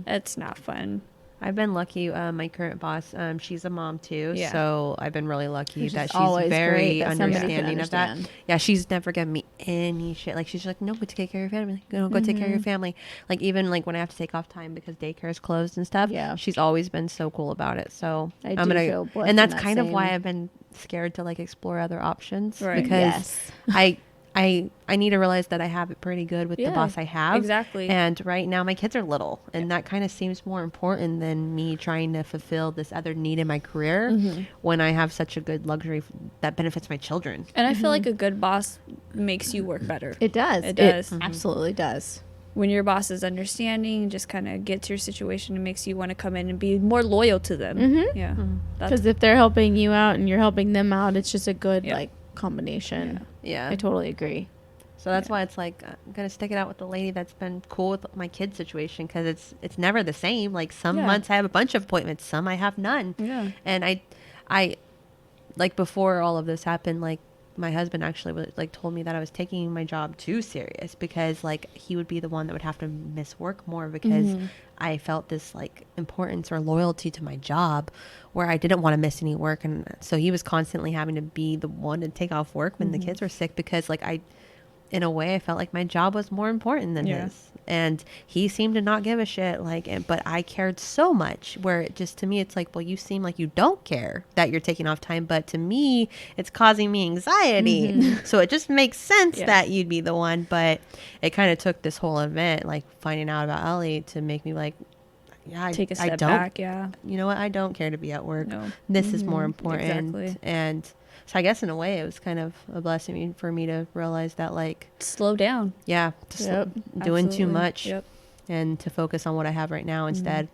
it's not fun. I've been lucky. My current boss, she's a mom too, Yeah. so I've been really lucky Which is that she's always very great that somebody can understanding of that. understand. Yeah, she's never given me any shit. Like she's like, no, go take care of your family. Go take care of your family. Like even like when I have to take off time because daycare is closed and stuff. Yeah. she's always been so cool about it. So I I'm do gonna, feel blessed and that's in that kind of why same- I've been scared to like explore other options Right. because Yes. I need to realize that I have it pretty good with the Yeah, boss I have. exactly. And right now my kids are little, and that kind of seems more important than me trying to fulfill this other need in my career when I have such a good luxury that benefits my children. And I feel like a good boss makes you work better. It does. It does. Absolutely does. When your boss is understanding, just kind of gets your situation and makes you want to come in and be more loyal to them. Yeah. That's, Because if they're helping you out and you're helping them out, it's just a good Yeah. like combination. Yeah. I totally agree. So that's why it's like I'm gonna stick it out with the lady that's been cool with my kid situation because it's never the same. Like some Yeah. months I have a bunch of appointments, some I have none. Yeah. And I like before all of this happened, like my husband actually like told me that I was taking my job too serious because like he would be the one that would have to miss work more because I felt this like importance or loyalty to my job where I didn't want to miss any work, and so he was constantly having to be the one to take off work when the kids were sick because like in a way I felt like my job was more important than Yeah. his, and he seemed to not give a shit but I cared so much where it just, to me it's like, well, you seem like you don't care that you're taking off time, but to me it's causing me anxiety. So it just makes sense Yeah. that you'd be the one, but it kind of took this whole event, like finding out about Ellie, to make me like, yeah, take a I step don't, back. Yeah. you know what? I don't care to be at work. No. This is more important. Exactly. And so I guess in a way it was kind of a blessing for me to realize that, like, Slow down. yeah, Yep. doing too Absolutely. much Yep. and to focus on what I have right now instead.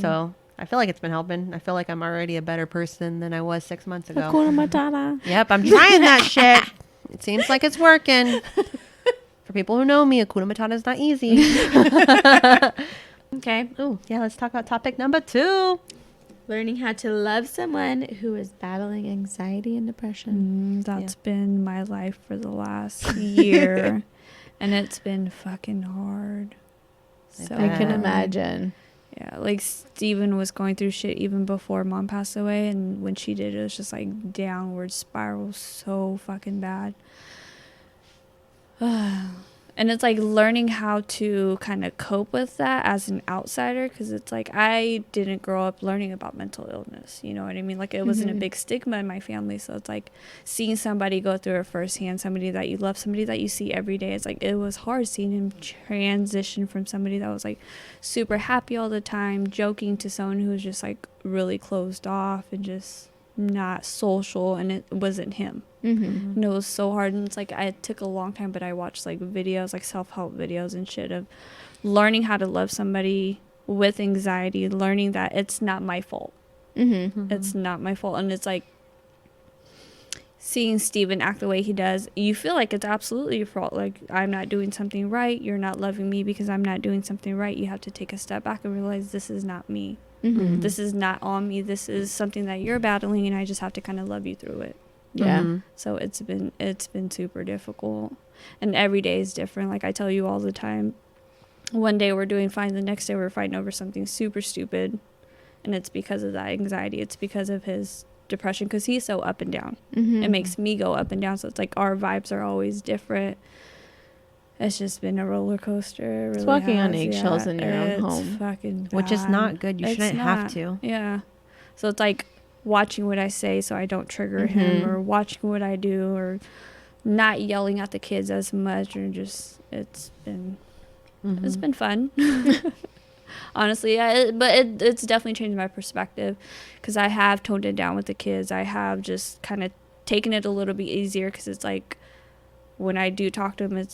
So I feel like it's been helping. I feel like I'm already a better person than I was 6 months ago. Hakuna Matata. Yep, I'm trying that shit. It seems like it's working. For people who know me, Hakuna Matata is not easy. Okay. Oh, yeah, let's talk about topic number 2. Learning how to love someone who is battling anxiety and depression. That's been my life for the last year. And it's been fucking hard. So I can hard. imagine. Yeah, like Steven was going through shit even before mom passed away, and when she did, it was just like downward spiral so fucking bad. And it's like learning how to kind of cope with that as an outsider, because it's like I didn't grow up learning about mental illness, you know what I mean? Like it wasn't a big stigma in my family, so it's like seeing somebody go through it firsthand, somebody that you love, somebody that you see every day. It's like it was hard seeing him transition from somebody that was like super happy all the time, joking, to someone who was just like really closed off and just not social, and it wasn't him. And it was so hard, and it's like it took a long time, but I watched like videos, like self-help videos and shit of learning how to love somebody with anxiety, learning that it's not my fault. It's not my fault. And it's like seeing Steven act the way he does, you feel like it's absolutely your fault. Like, I'm not doing something right, you're not loving me because I'm not doing something right. You have to take a step back and realize this is not me. This is not on me. This is something that you're battling, and I just have to kind of love you through it. Yeah. So it's been super difficult, and every day is different. Like I tell you all the time, one day we're doing fine, the next day we're fighting over something super stupid, and it's because of that anxiety. It's because of his depression, because he's so up and down. It makes me go up and down, so it's like our vibes are always different. It's just been a roller coaster. It really It's walking on has, eggshells in your own it's home. fucking bad. Which is not good. You It's shouldn't have not. to. Yeah. So it's like watching what I say so I don't trigger him, or watching what I do, or not yelling at the kids as much, or just it's been fun. Honestly, yeah, it's definitely changed my perspective, because I have toned it down with the kids. I have just kind of taken it a little bit easier, because it's like when I do talk to him,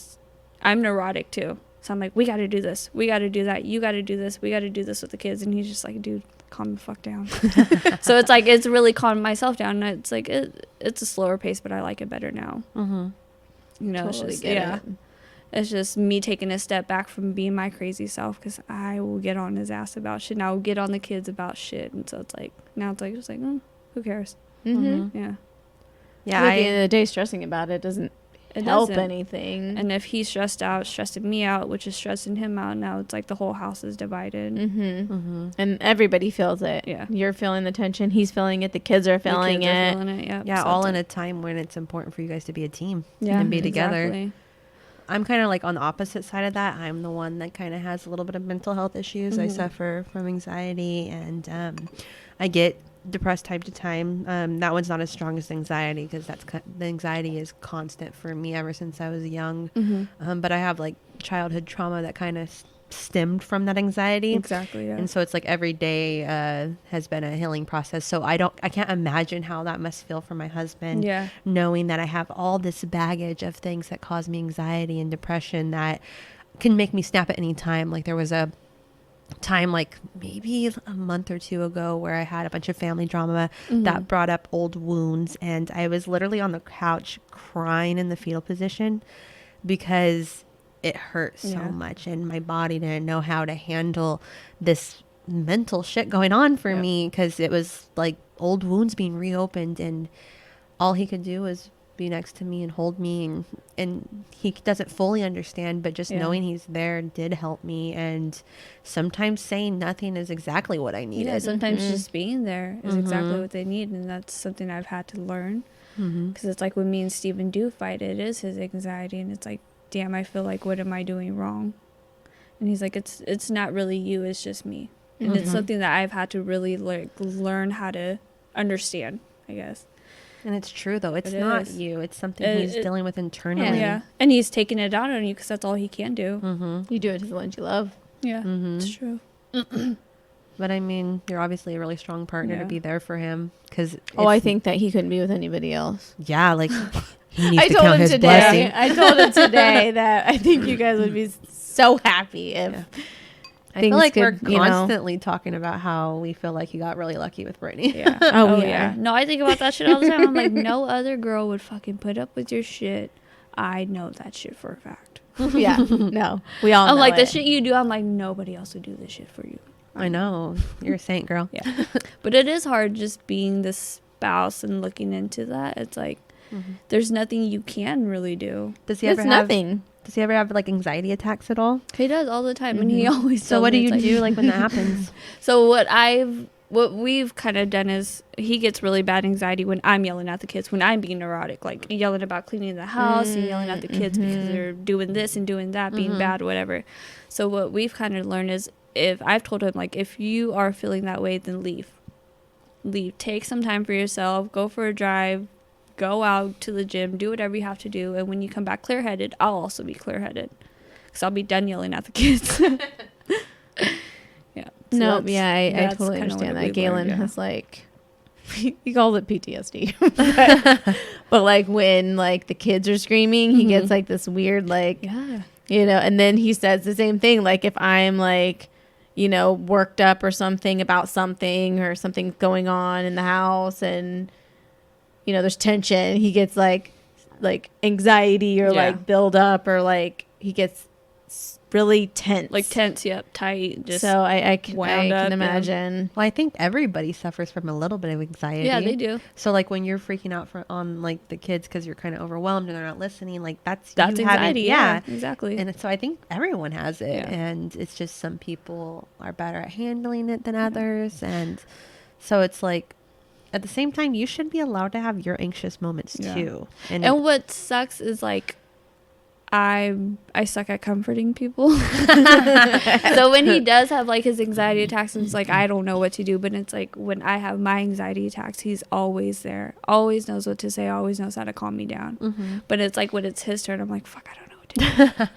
I'm neurotic too. So I'm like, we got to do this. We got to do that. You got to do this. We got to do this with the kids. And he's just like, dude, calm the fuck down. So it's like, it's really calmed myself down. And it's like, it's a slower pace, but I like it better now. You know, Totally it's just, get yeah. it. It's just me taking a step back from being my crazy self, because I will get on his ass about shit, and I will get on the kids about shit. And so it's like, now it's like, just like, who cares? Yeah. Yeah, At the end of the day, stressing about it doesn't help anything. And if he's stressed out, it's stressing me out, which is stressing him out. Now it's like the whole house is divided. And everybody feels it. Yeah. You're feeling the tension. He's feeling it. The kids are feeling The kids it. are feeling it. Yep. yeah, So all it's in like- a time when it's important for you guys to be a team yeah, and be together. exactly. I'm kind of like on the opposite side of that. I'm the one that kind of has a little bit of mental health issues. I suffer from anxiety, and I get depressed time to time. That one's not as strong as anxiety, because the anxiety is constant for me ever since I was young. But I have like childhood trauma that kind of stemmed from that anxiety. Exactly. Yeah. And so it's like every day has been a healing process. So I can't imagine how that must feel for my husband. Yeah. Knowing that I have all this baggage of things that cause me anxiety and depression that can make me snap at any time. Like there was a time like maybe a month or two ago where I had a bunch of family drama that brought up old wounds, and I was literally on the couch crying in the fetal position because it hurt so much, and my body didn't know how to handle this mental shit going on for me, because it was like old wounds being reopened, and all he could do was be next to me and hold me, and he doesn't fully understand, but just knowing he's there did help me. And sometimes saying nothing is exactly what I needed. Yeah, sometimes just being there is exactly what they need, and that's something I've had to learn. Because it's like when me and Steven do fight, it is his anxiety, and it's like, damn, I feel like, what am I doing wrong? And he's like, it's not really you, it's just me. And it's something that I've had to really like learn how to understand, I guess. And it's true though, it's It not is. you, it's something he's dealing with internally. Yeah. And he's taking it out on you, because that's all he can do. You do it to the ones you love. Yeah, it's true. But I mean, you're obviously a really strong partner to be there for him. Because I think that he couldn't be with anybody else. Yeah, like he needs to count his blessing. I told him today that I think you guys would be so happy if I feel like we're constantly talking about how we feel like you got really lucky with Brittney. Yeah. Oh yeah. No, I think about that shit all the time. I'm like, no other girl would fucking put up with your shit. I know that shit for a fact. Yeah. No. We all know I'm like, it. the shit you do, I'm like, nobody else would do this shit for you. I know. You're a saint, girl. Yeah. But it is hard just being the spouse and looking into that. It's like, there's nothing you can really do. Does he ever have like anxiety attacks at all? He does all the time, and he always. So what do you do like when that happens? So what we've kind of done is he gets really bad anxiety when I'm yelling at the kids, when I'm being neurotic, like yelling about cleaning the house and yelling at the kids because they're doing this and doing that, being bad, whatever. So what we've kind of learned is, if I've told him, like, if you are feeling that way, then leave. Take some time for yourself, go for a drive, go out to the gym, do whatever you have to do, and when you come back clear-headed, I'll also be clear-headed because I'll be done yelling at the kids. Yeah. So no, I totally understand that. Galen has like, he calls it PTSD, but like when like the kids are screaming, he gets like this weird like, and then he says the same thing. Like if I'm like, worked up or something about something or something's going on in the house and, there's tension, he gets like anxiety or like build up or like he gets really tense. Like tense, tight. Just so I can imagine. Well, I think everybody suffers from a little bit of anxiety. Yeah, they do. So like when you're freaking out on like the kids because you're kind of overwhelmed and they're not listening, like that's anxiety. Yeah, exactly. And so I think everyone has it, and it's just some people are better at handling it than others, and so it's like at the same time you should be allowed to have your anxious moments too. And what sucks is like, I suck at comforting people. So when he does have like his anxiety attacks, it's like I don't know what to do. But it's like when I have my anxiety attacks, he's always there, always knows what to say, always knows how to calm me down. But it's like when it's his turn, I'm like, fuck, I don't know what to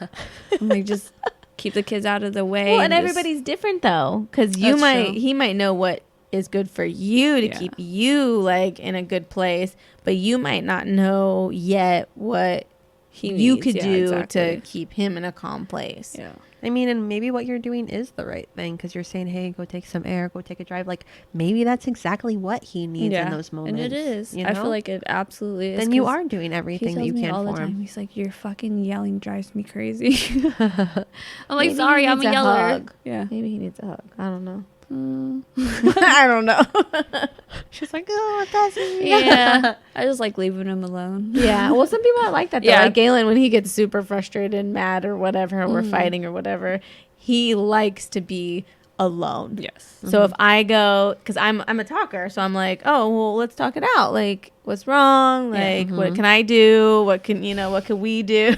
do. I'm like, just keep the kids out of the way. Well, and everybody's different though, because he might know what is good for you to keep you like in a good place, but you might not know yet what you could do to keep him in a calm place. Yeah. I mean, and maybe what you're doing is the right thing because you're saying, hey, go take some air, go take a drive. Like maybe that's exactly what he needs in those moments. And it is. I feel like it absolutely is. Then you are doing everything that you can all for the time. him. He's like, your fucking yelling drives me crazy. I'm like, sorry, I'm a yeller. Hug. Yeah. Maybe he needs a hug. I don't know. I don't know. She's like, oh, it doesn't. Yeah. I just like leaving him alone. Yeah. Well, some people are like that though. Like Galen, when he gets super frustrated and mad or whatever, or we're fighting or whatever, he likes to be alone. Yes. So if I go, because I'm a talker, so I'm like, oh well, let's talk it out. Like, what's wrong? Like, what can I do? What can we do?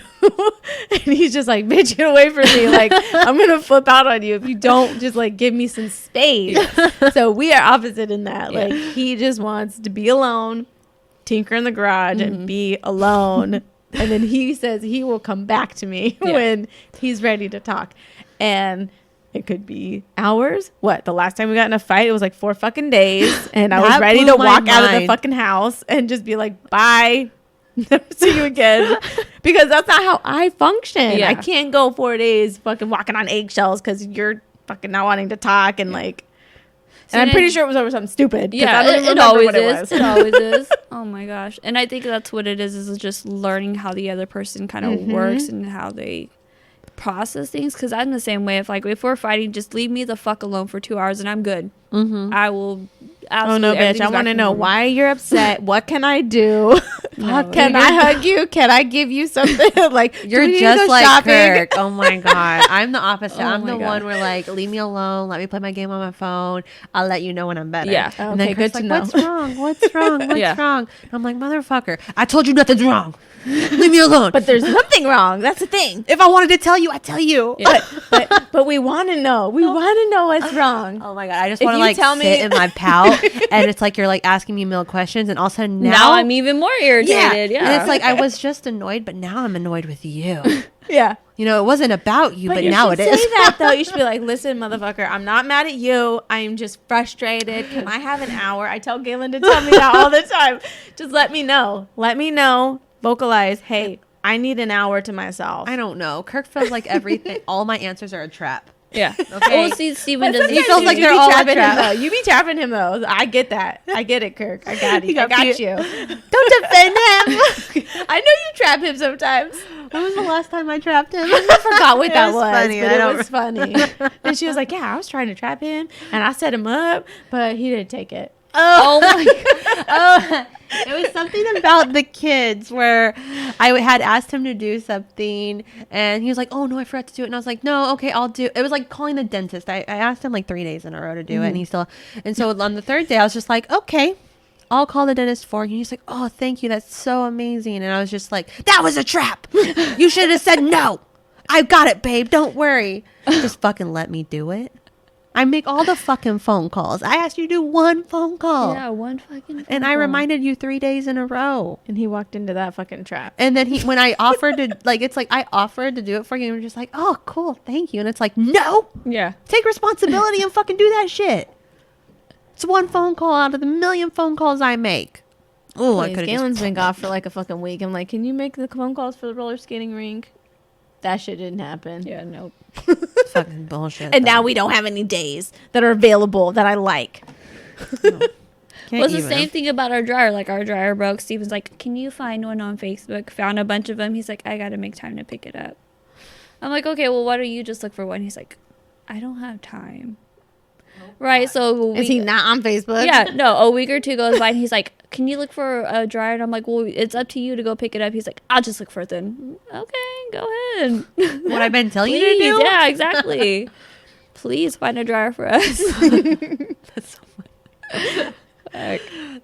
And he's just like, bitch, get away from me. Like, I'm gonna flip out on you if you don't just like give me some space. So we are opposite in that. Like, he just wants to be alone, tinker in the garage, and be alone. And then he says he will come back to me when he's ready to talk. And it could be hours. What? The last time we got in a fight, it was like 4 fucking days. And I was ready to walk out of the fucking house and just be like, bye. Never see you again. Because that's not how I function. I can't go 4 days fucking walking on eggshells because you're fucking not wanting to talk and like. And I'm pretty sure it was over something stupid. Yeah, it always is. It always is. Oh my gosh. And I think that's what it is just learning how the other person kind of works and how they process things, because I'm the same way. If we're fighting, just leave me the fuck alone for 2 hours and I'm good. I will absolutely. Oh no, bitch, I want to know why you're upset. What can I do? Can I hug you? Can I give you something? Like, you're just like Kirk. Oh my god, I'm the opposite. I'm the one where like, leave me alone, let me play my game on my phone, I'll let you know when I'm better. Yeah. And then Kirk's like, what's wrong? What's wrong? And I'm like, motherfucker, I told you nothing's wrong. Leave me alone. But there's nothing wrong. That's the thing. If I wanted to tell you, I'd tell you. Yeah. But we want to know. We want to know what's wrong. Oh my god, I just want to like sit in my pouch and it's like you're like asking me million questions, and all of a sudden Now I'm even more irritated. Yeah. And it's like I was just annoyed, but now I'm annoyed with you. Yeah. You know, it wasn't about you, but you now it should is. say that though. You should be like, listen, motherfucker, I'm not mad at you. I'm just frustrated. Can I have an hour? I tell Galen to tell me that all the time. Just let me know. Let me know. Vocalize. Hey, I need an hour to myself. I don't know. Kirk feels like everything. All my answers are a trap. Yeah. Okay. Well, see, Steven doesn't. He feels like you they're be all a trapping him trap. though. You be trapping him though. I get that. I get it, Kirk. I got it. I got you. Don't defend him. I know you trap him sometimes. When was the last time I trapped him? I forgot what that was, funny. but I it don't was funny. And she was like, yeah, I was trying to trap him and I set him up, but he didn't take it. Oh my God. Oh, it was something about the kids where I had asked him to do something and he was like, oh no, I forgot to do it. And I was like, no, okay, I'll do it. It was like calling the dentist. I asked him like 3 days in a row to do it and he still, and so on the third day I was just like, okay, I'll call the dentist for you. And he's like, oh, thank you. That's so amazing. And I was just like, that was a trap. You should have said no. I've got it, babe. Don't worry. Just fucking let me do it. I make all the fucking phone calls. I asked you to do one phone call. Yeah, one fucking. And I reminded you 3 days in a row. And he walked into that fucking trap. And then when I offered to, like, it's like I offered to do it for you and you're just like, oh, cool, thank you. And it's like, no, Yeah. take responsibility and fucking do that shit. It's one phone call out of the million phone calls I make. Oh, I could have Galen's been gone for like a fucking week. I'm like, can you make the phone calls for the roller skating rink? That shit didn't happen. Yeah. Nope. fucking bullshit. And now we don't have any days that are available that I like. Can't Well, it's the even. same thing about our dryer. Like, our dryer broke. Steven's like, can you find one on Facebook? Found a bunch of them. He's like, I got to make time to pick it up. I'm like, okay, well, why don't you just look for one? He's like, I don't have time. Right. So Is he not on Facebook? Yeah, no, a week or two goes by and he's like, can you look for a dryer? And I'm like, well, it's up to you to go pick it up. He's like, I'll just look for it then. Okay, go ahead. What I've been telling you to Please, do? yeah, exactly. Please find a dryer for us. That's so funny.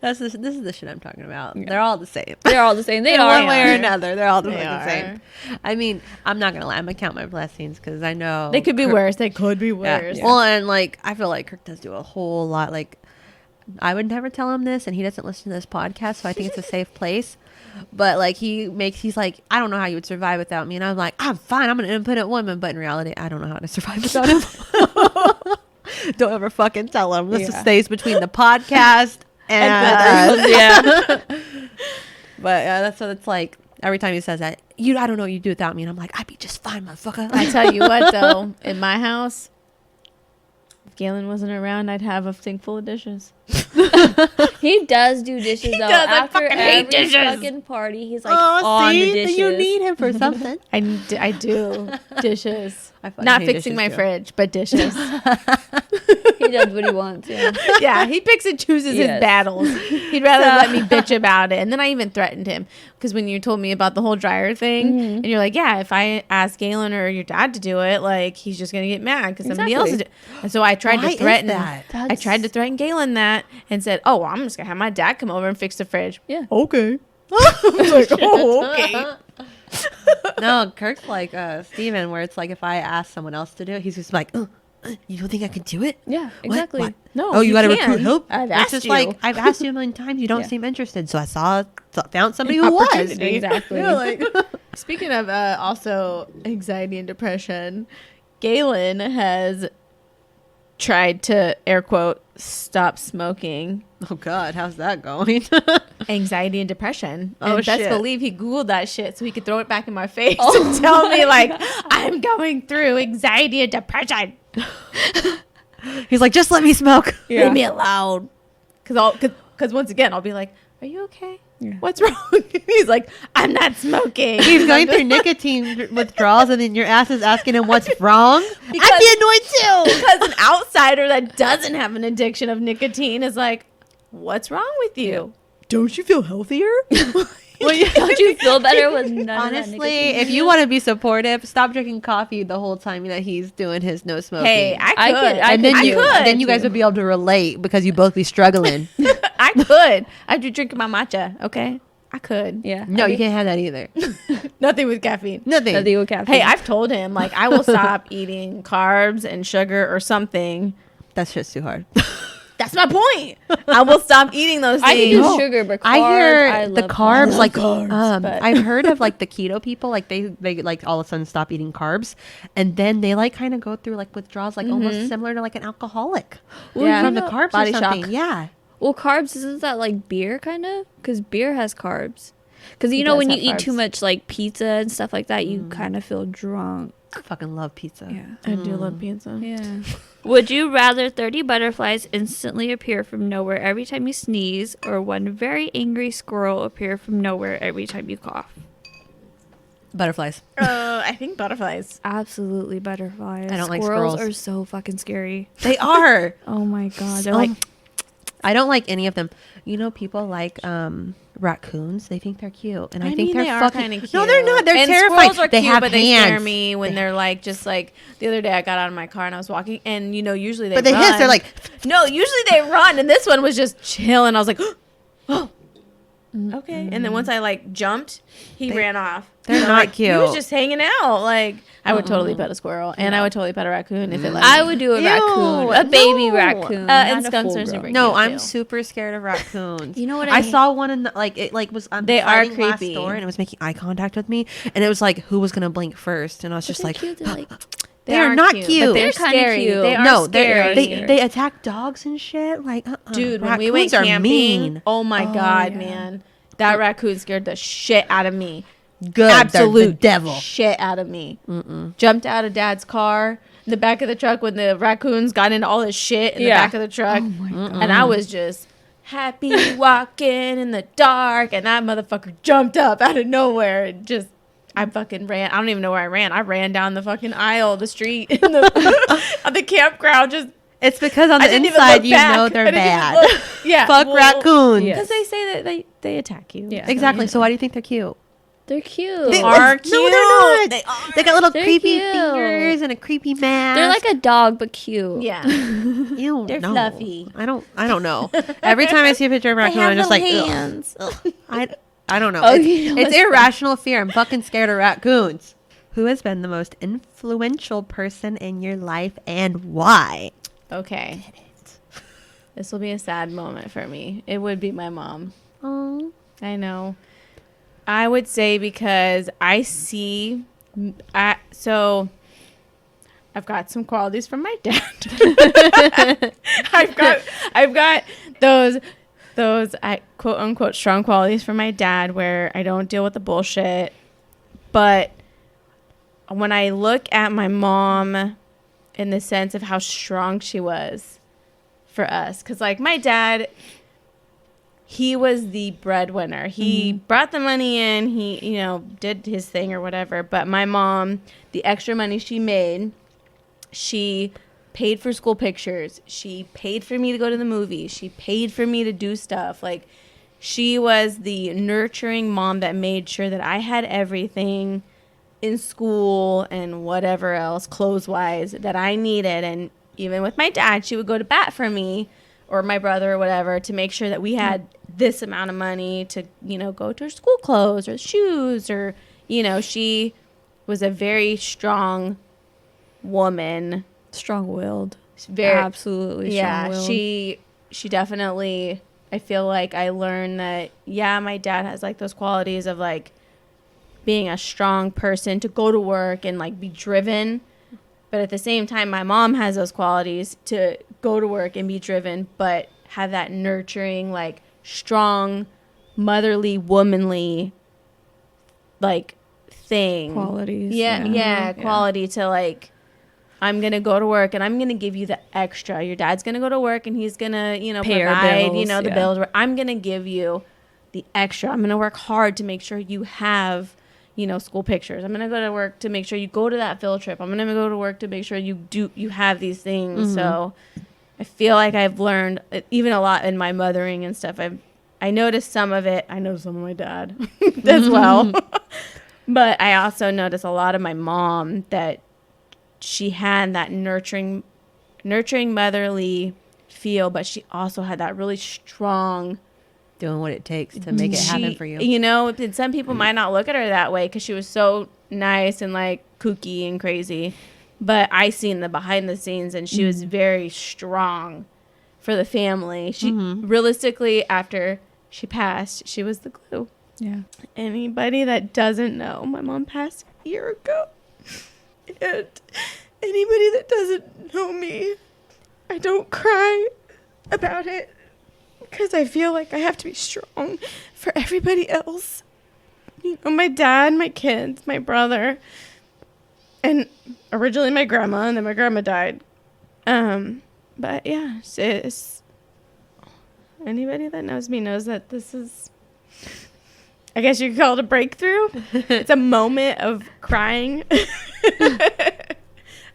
This is the shit I'm talking about. Yeah. Are all the same. They're all the same. They In are. one way or another. They're all the They fucking same. I mean, I'm not gonna lie. I'm gonna count my blessings because I know They could be Kirk- worse. They could be Yeah. worse. Well, and like I feel like Kirk does do a whole lot. Like I would never tell him this, and he doesn't listen to this podcast, so I think it's a safe place. But like he's like, I don't know how you would survive without me, and I'm like, I'm fine. I'm an independent woman, but in reality, I don't know how to survive without him. Don't ever fucking tell him. This Yeah. stays between the podcast and us. Yeah. But that's so it's like every time he says that, I don't know what you do without me, and I'm like, I'd be just fine, motherfucker. I tell you what, though, in my house, if Galen wasn't around, I'd have a sink full of dishes. He does do dishes, though. does. I After fucking hate every dishes. fucking party, he's like on the dishes. You need him for something. I do dishes. I fucking Not hate fixing dishes, my too. fridge, but dishes. He does what he wants. Yeah. Yeah, he picks and chooses Yes. his battles. He'd rather let me bitch about it. And then I even threatened him because when you told me about the whole dryer thing, and you're like, yeah, if I ask Galen or your dad to do it, like he's just gonna get mad because somebody else is Exactly. And so I tried Why to is threaten that? I tried to threaten Galen that and said, oh, well, I'm just gonna have my dad come over and fix the fridge. Yeah. Okay. I was like, oh, okay. No, Kirk's like Steven, where it's like if I ask someone else to do it, he's just like, you don't think I could do it? Yeah, What? exactly. What? No, Oh, you got to can. recruit help? I've It's asked just you. like, I've asked you a million times. You don't Yeah. seem interested. So I found somebody who was. Opportunity. Exactly. Yeah, like, Speaking of also anxiety and depression, Galen has tried to, air quote, stop smoking. oh, God, how's that going? Anxiety and depression. Oh, and best shit. believe he Googled that shit so he could throw it back in my face and tell me, like, I'm going through anxiety and depression. He's like, just let me smoke. Yeah. Leave me alone. Because once again, I'll be like, are you okay? Yeah. What's wrong? He's like, I'm not smoking. He's going through nicotine withdrawals, and then your ass is asking him what's wrong. Because- I'd be annoyed too. Because an outsider that doesn't have an addiction of nicotine is like, what's wrong with you? Don't you feel healthier? Don't you feel better with none of that Honestly, nicotine? if you want to be supportive, stop drinking coffee the whole time that he's doing his no smoking. Hey, I could. I and then could you, do. then you guys would be able to relate because you both be struggling. I could. I'd be drinking my matcha, okay? I could. Yeah. No, I you mean, can't have that either. Nothing with caffeine. Nothing. nothing with caffeine. Hey, I've told him, like, I will stop eating carbs and sugar or something. That's just too hard. That's my point. I will stop eating those I things. can do No. sugar, but carbs, I hear the love carbs, carbs. like but- I've heard of like the keto people, like they like all of a sudden stop eating carbs, and then they like kind of go through like withdrawals, like almost similar to like an alcoholic Yeah. from You the know, carbs body or something. shock. Yeah, Well, carbs, isn't that like beer kind of? Because beer has carbs. Because you It know does when you have eat too carbs. much like pizza and stuff like that, you kind of feel drunk. I fucking love pizza. Yeah. I do love pizza. Yeah. Would you rather 30 butterflies instantly appear from nowhere every time you sneeze, or one very angry squirrel appear from nowhere every time you cough? Butterflies. I think butterflies. Absolutely butterflies. I don't like Squirrels squirrels. are so fucking scary. They are. Oh my god. They're Um, like I don't like any of them. You know, people like raccoons. They think they're cute, and I, think mean, they're they are fucking. kind of cute. No, they're not. They're and terrifying. Squirrels are they cute, have but hands. they scare me when they're like just like the other day. I got out of my car and I was walking, and you know, usually they But they run. hiss. They're like, no, usually they run, and this one was just chilling. I was like, oh, okay. And then once I like jumped, he ran off. They're And, not like, He was cute. just hanging out. Like I would totally pet a squirrel, and I would totally pet a raccoon if it let I me. would do a Ew, raccoon, a baby no. raccoon, And not a skunks are full super grown. no, cute, I'm too. super scared of raccoons. You know what I I saw one in the, like it like was They are sliding last creepy. door and it was making eye contact with me, and it was like who was gonna blink first, and I was just They're like, cute. They're like, they are not but cute. they're They're kinda scary. cute. They are no, scary. they attack dogs and shit. Like, Dude, when raccoons we went are camping, mean. oh my god, yeah. man, that raccoon scared the shit out of me. Good, Absolute they're the devil. shit out of me. Jumped out of Dad's car in the back of the truck when the raccoons got into all his shit in the Yeah. back of the truck, and I was just happy walking in the dark, and that motherfucker jumped up out of nowhere and just. I fucking ran. I don't even know where I ran. I ran down the fucking aisle of the street in the, of the campground. Just It's because on I the didn't even inside look you back. know I they're didn't even bad. look. Yeah, Fuck raccoons. Yeah. because they say that they attack you. Yeah. Exactly. So why do you think they're cute? they're cute. They are cute. No, they're not. They are. They got little They're creepy cute. fingers and a creepy mask. They're like a dog, but cute. Yeah. Ew, They're no. fluffy. I don't know. Every time I see a picture of a raccoon, I'm just like, ugh. I don't know. Oh, it's you know it's what's irrational fear. I'm fucking scared of raccoons. Who has been the most influential person in your life and why? Okay. This will be a sad moment for me. It would be my mom. Oh, I know. I would say because I see, so I've got some qualities from my dad. I've got those quote unquote strong qualities from my dad where I don't deal with the bullshit. But when I look at my mom in the sense of how strong she was for us, because like my dad, he was the breadwinner. He brought the money in. He, you know, did his thing or whatever. But my mom, the extra money she made, she paid for school pictures. She paid for me to go to the movies. She paid for me to do stuff. Like, she was the nurturing mom that made sure that I had everything in school and whatever else, clothes-wise, that I needed. And even with my dad, she would go to bat for me or my brother or whatever to make sure that we had this amount of money to, you know, go to school clothes or shoes or, you know, she was a very strong woman. Strong-willed. Very, Absolutely strong-willed. she definitely, I feel like I learned that, yeah, my dad has like those qualities of like being a strong person to go to work and like be driven. But at the same time, my mom has those qualities to go to work and be driven, but have that nurturing, like strong, motherly, womanly, like thing. Qualities. Yeah, quality to like, I'm going to go to work and I'm going to give you the extra. Your dad's going to go to work and he's going to, you know, Pay our provide, bills, you know, the yeah. bills. I'm going to give you the extra. I'm going to work hard to make sure you have, you know, school pictures. I'm going to go to work to make sure you go to that field trip. I'm going to go to work to make sure you have these things. So I feel like I've learned even a lot in my mothering and stuff. I noticed some of it. I know some of my dad as well. But I also noticed a lot of my mom that she had that nurturing motherly feel, but she also had that really strong doing what it takes to make it happen for you. You know, and some people might not look at her that way because she was so nice and like kooky and crazy. But I seen the behind the scenes, and she was very strong for the family. She realistically, after she passed, she was the glue. Yeah. Anybody that doesn't know, my mom passed a year ago. And anybody that doesn't know me, I don't cry about it because I feel like I have to be strong for everybody else. You know, my dad, my kids, my brother, and originally my grandma, and then my grandma died. But yeah, it's anybody that knows me knows that this is, I guess you could call it a breakthrough. It's a moment of crying,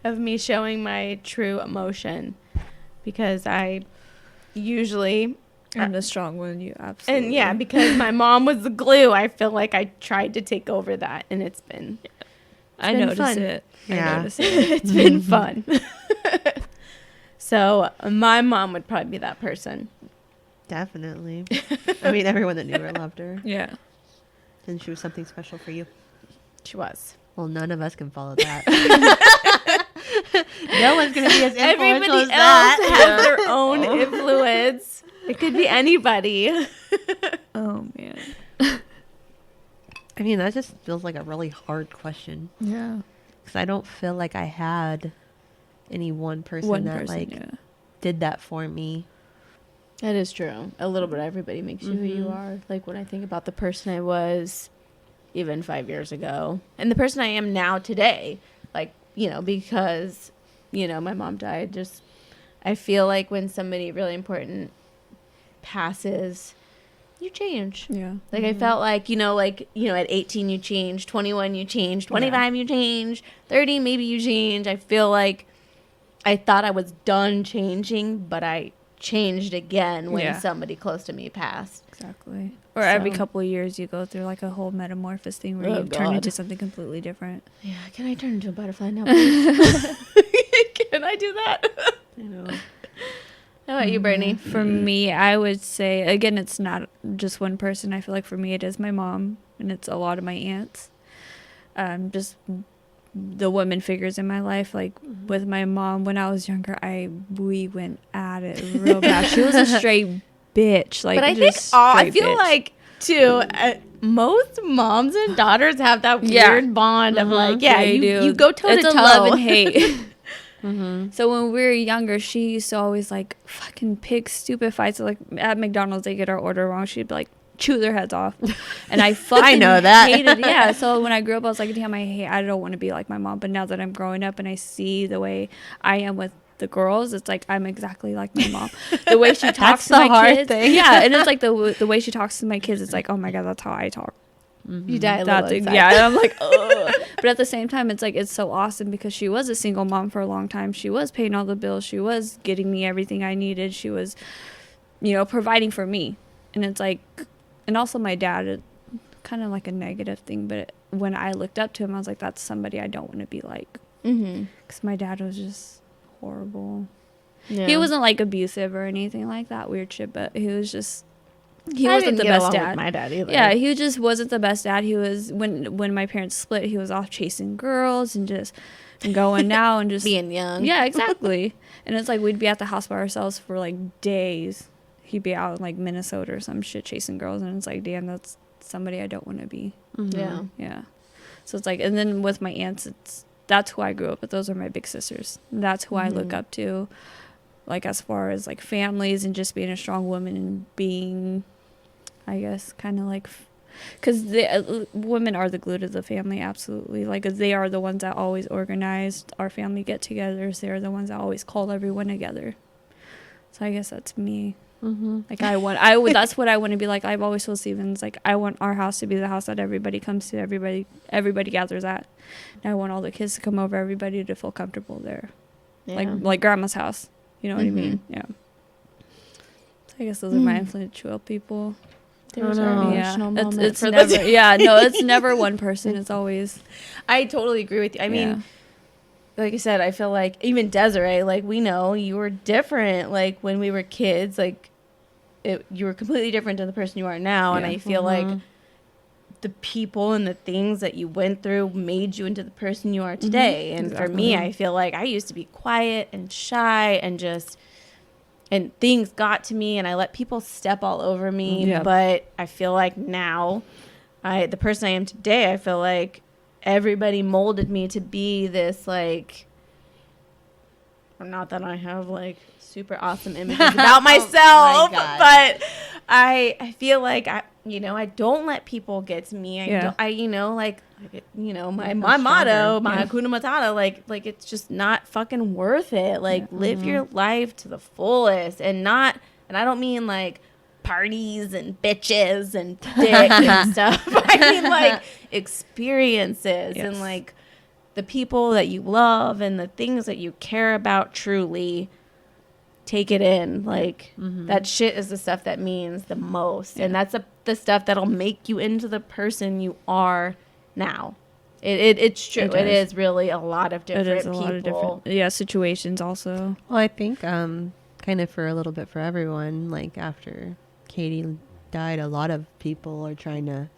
of me showing my true emotion, because I usually... I'm the strong one, you absolutely. And yeah, because my mom was the glue, I feel like I tried to take over that, and it's been I noticed fun. it. Yeah. I noticed it. It's been fun. So my mom would probably be that person. Definitely. I mean, everyone that knew her loved her. Yeah. And she was something special for you. She was. Well, none of us can follow that. No one's going to be as influential Everybody as that. else has their own influence. It could be anybody. Oh, man. I mean, that just feels like a really hard question. Yeah. Because I don't feel like I had any one person did that for me. That is true. A little bit of everybody makes you who you are. Like when I think about the person I was even 5 years ago and the person I am now today, like, you know, because, you know, my mom died, just, I feel like when somebody really important passes, you change. Yeah. Like I felt like, at 18 you change, 21 you change, 25 you change, 30 maybe you change. I feel like I thought I was done changing, but I changed again when somebody close to me passed. Exactly. Or every couple of years you go through like a whole metamorphosis thing where you turn into something completely different. Yeah, can I turn into a butterfly now, please? Can I do that? I know. How about you, Brittney? For me, I would say, again, it's not just one person. I feel like for me it is my mom, and it's a lot of my aunts. Just the women figures in my life. Like with my mom when I was younger, we went at it real bad. She was a straight bitch. Like, but I think I feel like too. Most moms and daughters have that weird bond of like, you go toe to toe. It's a love and hate. So when we were younger, she used to always like fucking pick stupid fights. Like at McDonald's, they get our order wrong. She'd be like, chew their heads off. And I fucking I know that. hated it. Yeah. So when I grew up, I was like, damn, I don't want to be like my mom. But now that I'm growing up and I see the way I am with the girls, it's like I'm exactly like my mom. The way she talks to my kids. Thing. Yeah. And it's like the way she talks to my kids, it's like, oh my God, that's how I talk. You die a little inside. Yeah, and I'm like, ugh. But at the same time, it's like, it's so awesome because she was a single mom for a long time. She was paying all the bills. She was getting me everything I needed. She was, providing for me. And it's like, and also my dad, kind of like a negative thing. But when I looked up to him, I was like, that's somebody I don't want to be like. Because my dad was just horrible. Yeah. He wasn't like abusive or anything like that weird shit, but he was just... He wasn't the best dad. With my dad either. Yeah, he just wasn't the best dad. He was when my parents split, he was off chasing girls and just going out and just being young. Yeah, exactly. And it's like we'd be at the house by ourselves for like days. He'd be out in like Minnesota or some shit chasing girls, and it's like, damn, that's somebody I don't want to be. Yeah. So it's like, and then with my aunts, that's who I grew up with. Those are my big sisters. That's who I look up to. Like as far as like families and just being a strong woman and being, I guess, kind of like, because women are the glue to the family, absolutely. Like they are the ones that always organized our family get-togethers. They are the ones that always call everyone together. So I guess that's me. Like that's what I want to be like. I've always told Stevens, like I want our house to be the house that everybody comes to, everybody gathers at. And I want all the kids to come over, everybody to feel comfortable there, like grandma's house. You know what I mean? Yeah. So I guess those are my influential people. There's our emotional moment. It's never, it's never one person. It's always. I totally agree with you. I mean, like I said, I feel like even Desiree, like we know you were different. Like when we were kids, like you were completely different to the person you are now. And I feel like the people and the things that you went through made you into the person you are today. And for me, I feel like I used to be quiet and shy and just and things got to me and I let people step all over me. Yeah. But I feel like now the person I am today, I feel like everybody molded me to be this, like, not that I have like super awesome images about myself, but I feel like I don't let people get to me. My motto, my Hakuna Matata, like it's just not fucking worth it. Like live your life to the fullest, and I don't mean like parties and bitches and dick and stuff. I mean like experiences and like the people that you love and the things that you care about truly. Take it in. Like that shit is the stuff that means the most, and that's the stuff that'll make you into the person you are now. It's true. It is really a lot of different people. Lot of different situations also. Well, I think kind of for a little bit for everyone, like after Katie died, a lot of people are trying to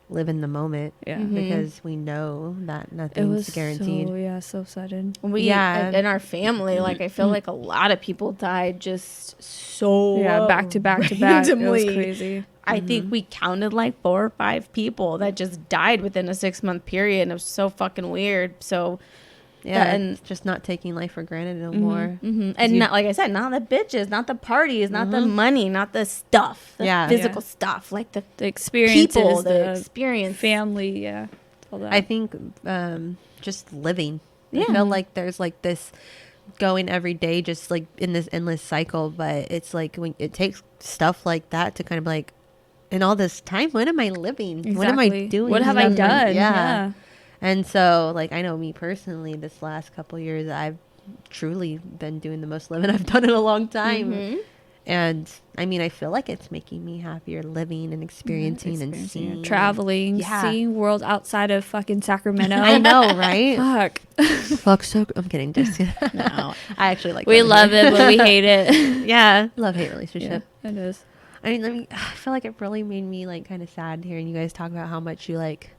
live in the moment because we know that nothing's guaranteed. So sudden. In our family, like I feel like a lot of people died just so back to back to back. It was crazy. I think we counted like 4 or 5 people that just died within a 6-month period, and it was so fucking weird. So and just not taking life for granted no more. And not, like I said, not the bitches, not the parties, not the money, not the stuff, the physical stuff, like the experiences, people, the experience, family, all that. I think just living. I feel like there's like this going every day, just like in this endless cycle. But it's like when it takes stuff like that to kind of like, in all this time, when am I living? Exactly. What am I doing? What have I done? Yeah. And so, like, I know me personally, this last couple years, I've truly been doing the most living I've done in a long time. And, I mean, I feel like it's making me happier living and experiencing and seeing. Traveling, seeing world outside of fucking Sacramento. I know, right? Fuck. I'm kidding. Just no, I actually like we love it, but we hate it. Love-hate relationship. Yeah, it is. I mean, I feel like it really made me, like, kind of sad hearing you guys talk about how much you, like,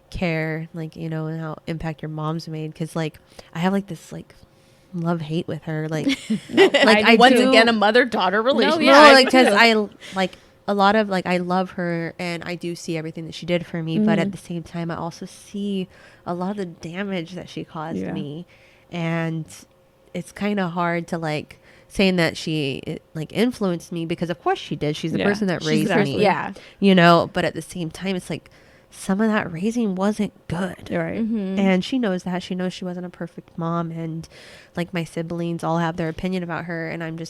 care, like, you know, and how impact your mom's made, because like I have like this like love-hate with her, like I once again a mother-daughter relationship. Because I like a lot of like I love her and I do see everything that she did for me, but at the same time I also see a lot of the damage that she caused me, and it's kind of hard to like saying that she like influenced me, because of course she did. She's the person that raised me, you know, but at the same time it's like some of that raising wasn't good. Right. And she knows that. She knows she wasn't a perfect mom. And like my siblings all have their opinion about her. And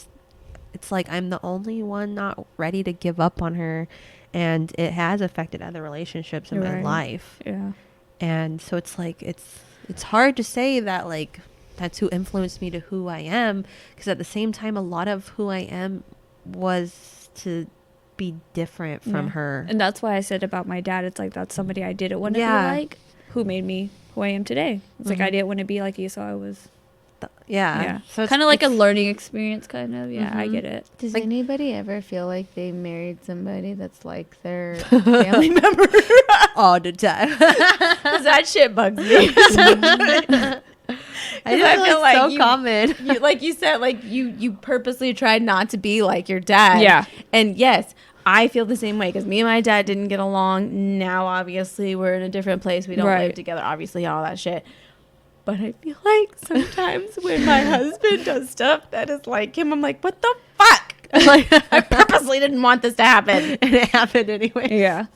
it's like I'm the only one not ready to give up on her. And it has affected other relationships in my life. Yeah. And so it's like, it's hard to say that like that's who influenced me to who I am. Because at the same time, a lot of who I am was to be different from her. And that's why I said about my dad, it's like that's somebody I didn't want to be like, who made me who I am today. It's like I didn't want to be like you, so I was So it's kind of like a learning experience, kind of. I get it. Does anybody ever feel like they married somebody that's like their family member all the time? Because that shit bugs me. I feel like so common. Like you said, like you purposely tried not to be like your dad. Yeah. And yes, I feel the same way, because me and my dad didn't get along. Now, obviously, we're in a different place. We don't live together, obviously, all that shit. But I feel like sometimes when my husband does stuff that is like him, I'm like, what the fuck? Like, I purposely didn't want this to happen. And it happened anyway. Yeah.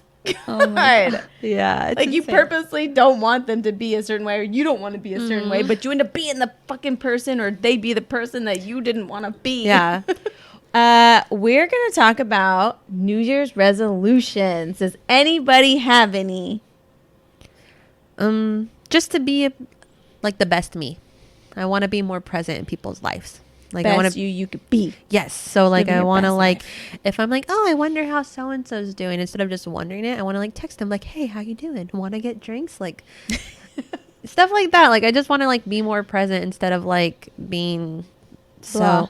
Oh my God. Yeah. Like insane. You purposely don't want them to be a certain way, or you don't want to be a certain way, but you end up being the fucking person, or they be the person that you didn't want to be. Yeah. We're going to talk about New Year's resolutions. Does anybody have any? Just to be like the best me. I want to be more present in people's lives. Like best I want to you could be. Yes. So like I want to like life. If I'm like, oh, I wonder how so and so's doing, instead of just wondering it, I want to like text them like, hey, how you doing? Want to get drinks? Like stuff like that. Like I just want to like be more present instead of like being blah.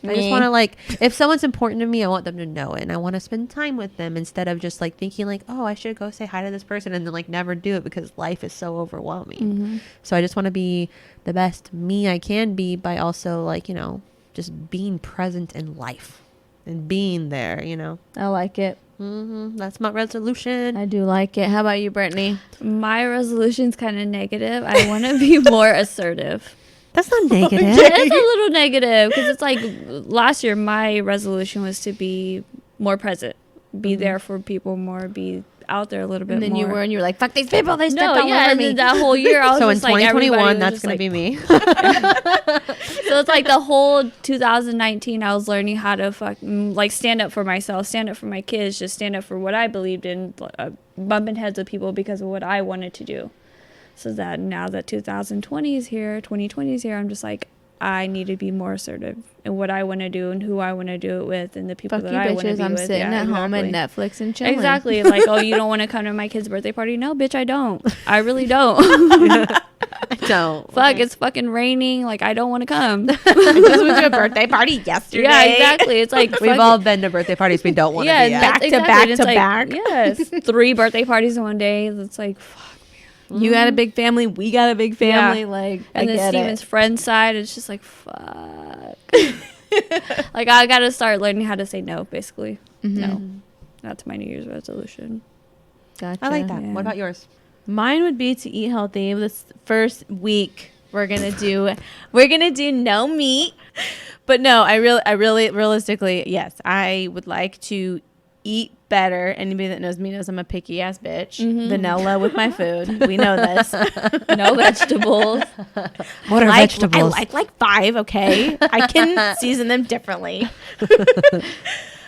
I just want to like, if someone's important to me, I want them to know it, and I want to spend time with them instead of just like thinking like, oh, I should go say hi to this person and then like never do it because life is so overwhelming. So I just want to be the best me I can be by also like, you know, just being present in life and being there, you know. I like it. That's my resolution. I do like it. How about you, Brittany? My resolution's kind of negative. I want to be more assertive. That's not negative. It's a little negative because it's like last year my resolution was to be more present, be there for people more, be out there a little bit And then more. you were like, fuck these people, they stepped all over and me. then that whole year I was So in just like, everybody 2021, was that's just going to like, be me. So it's like the whole 2019 I was learning how to like stand up for myself, stand up for my kids, just stand up for what I believed in, bumping heads with people because of what I wanted to do. So that now that 2020 is here, I'm just like, I need to be more assertive in what I want to do and who I want to do it with and the people Fuck that you, I want to bitches. be I'm with. sitting at home and Netflix and chilling. Exactly. Like, oh, you don't want to come to my kid's birthday party? No, bitch, I don't. I really don't. I don't. Fuck, it's fucking raining. Like, I don't want to come. I just went to a birthday party yesterday. Yeah, exactly. It's like, We've all been to birthday parties we don't want to be at. back to exactly. back And it's to like, back. Yes. 3 birthday parties in one day. It's like, fuck. You got a big family. We got a big family. Like, And I then get Steven's it. friend side, it's just like, fuck. Like, I got to start learning how to say no, basically. No. That's my New Year's resolution. Gotcha. I like that. Yeah. What about yours? Mine would be to eat healthy. This first week we're gonna do no meat. But no, I really realistically, yes, I would like to eat better. Anybody that knows me knows I'm a picky ass bitch. Vanilla with my food. We know this. No vegetables. What are vegetables? I like 5, okay? I can season them differently.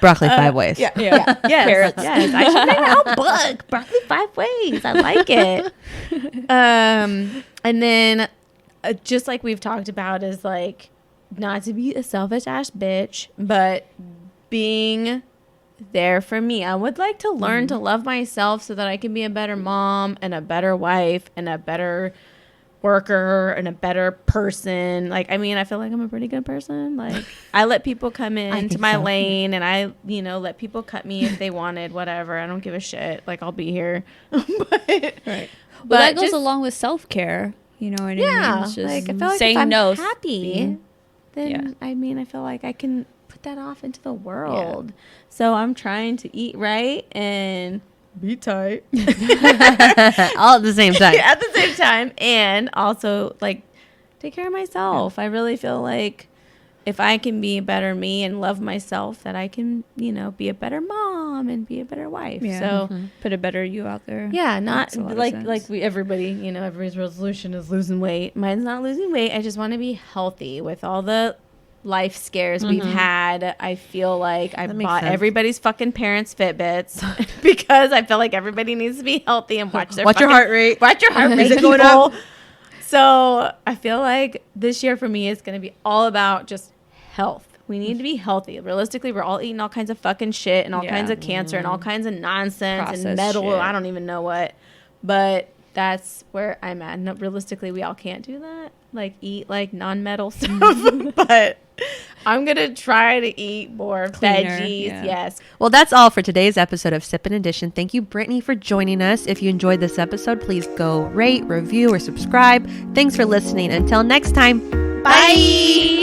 Broccoli 5 ways. Yes, Carrots. yes. I should make my own book. Broccoli 5 ways. I like it. And then, just like we've talked about, is like not to be a selfish ass bitch, but being there for me. I would like to learn to love myself so that I can be a better mom and a better wife and a better worker and a better person. Like, I mean, I feel like I'm a pretty good person. Like, I let people come into my lane and I, let people cut me if they wanted, whatever. I don't give a shit. Like, I'll be here. But Right. But that goes along with self-care. You know what I mean? yeah, It's just like, I feel like saying if I'm no. happy, then I mean, I feel like I can put that off into the world. So I'm trying to eat right and be tight All at the same time. at the same time, and also like take care of myself. I really feel like if I can be a better me and love myself, that I can, be a better mom and be a better wife. Yeah. So Put a better you out there. yeah, not Makes a lot of like sense. everybody, everybody's resolution is losing weight. Mine's not losing weight. I just want to be healthy with all the life scares we've had. I feel like I That makes bought sense. everybody's fucking parents Fitbits because I feel like everybody needs to be healthy and watch their Watch your fucking- heart rate. Watch your heart rate. Is it going people. up? So I feel like this year for me is going to be all about just health. We need to be healthy. Realistically, we're all eating all kinds of fucking shit and all kinds of cancer and all kinds of nonsense Processed and metal. shit. I don't even know what. But that's where I'm at. No, realistically, we all can't do that. Like, eat like non-metal stuff. But I'm going to try to eat more Cleaner, veggies. yeah. Yes. Well, that's all for today's episode of Sippin and Dishin. Thank you, Brittany, for joining us. If you enjoyed this episode, please go rate, review, or subscribe. Thanks for listening. Until next time. Bye.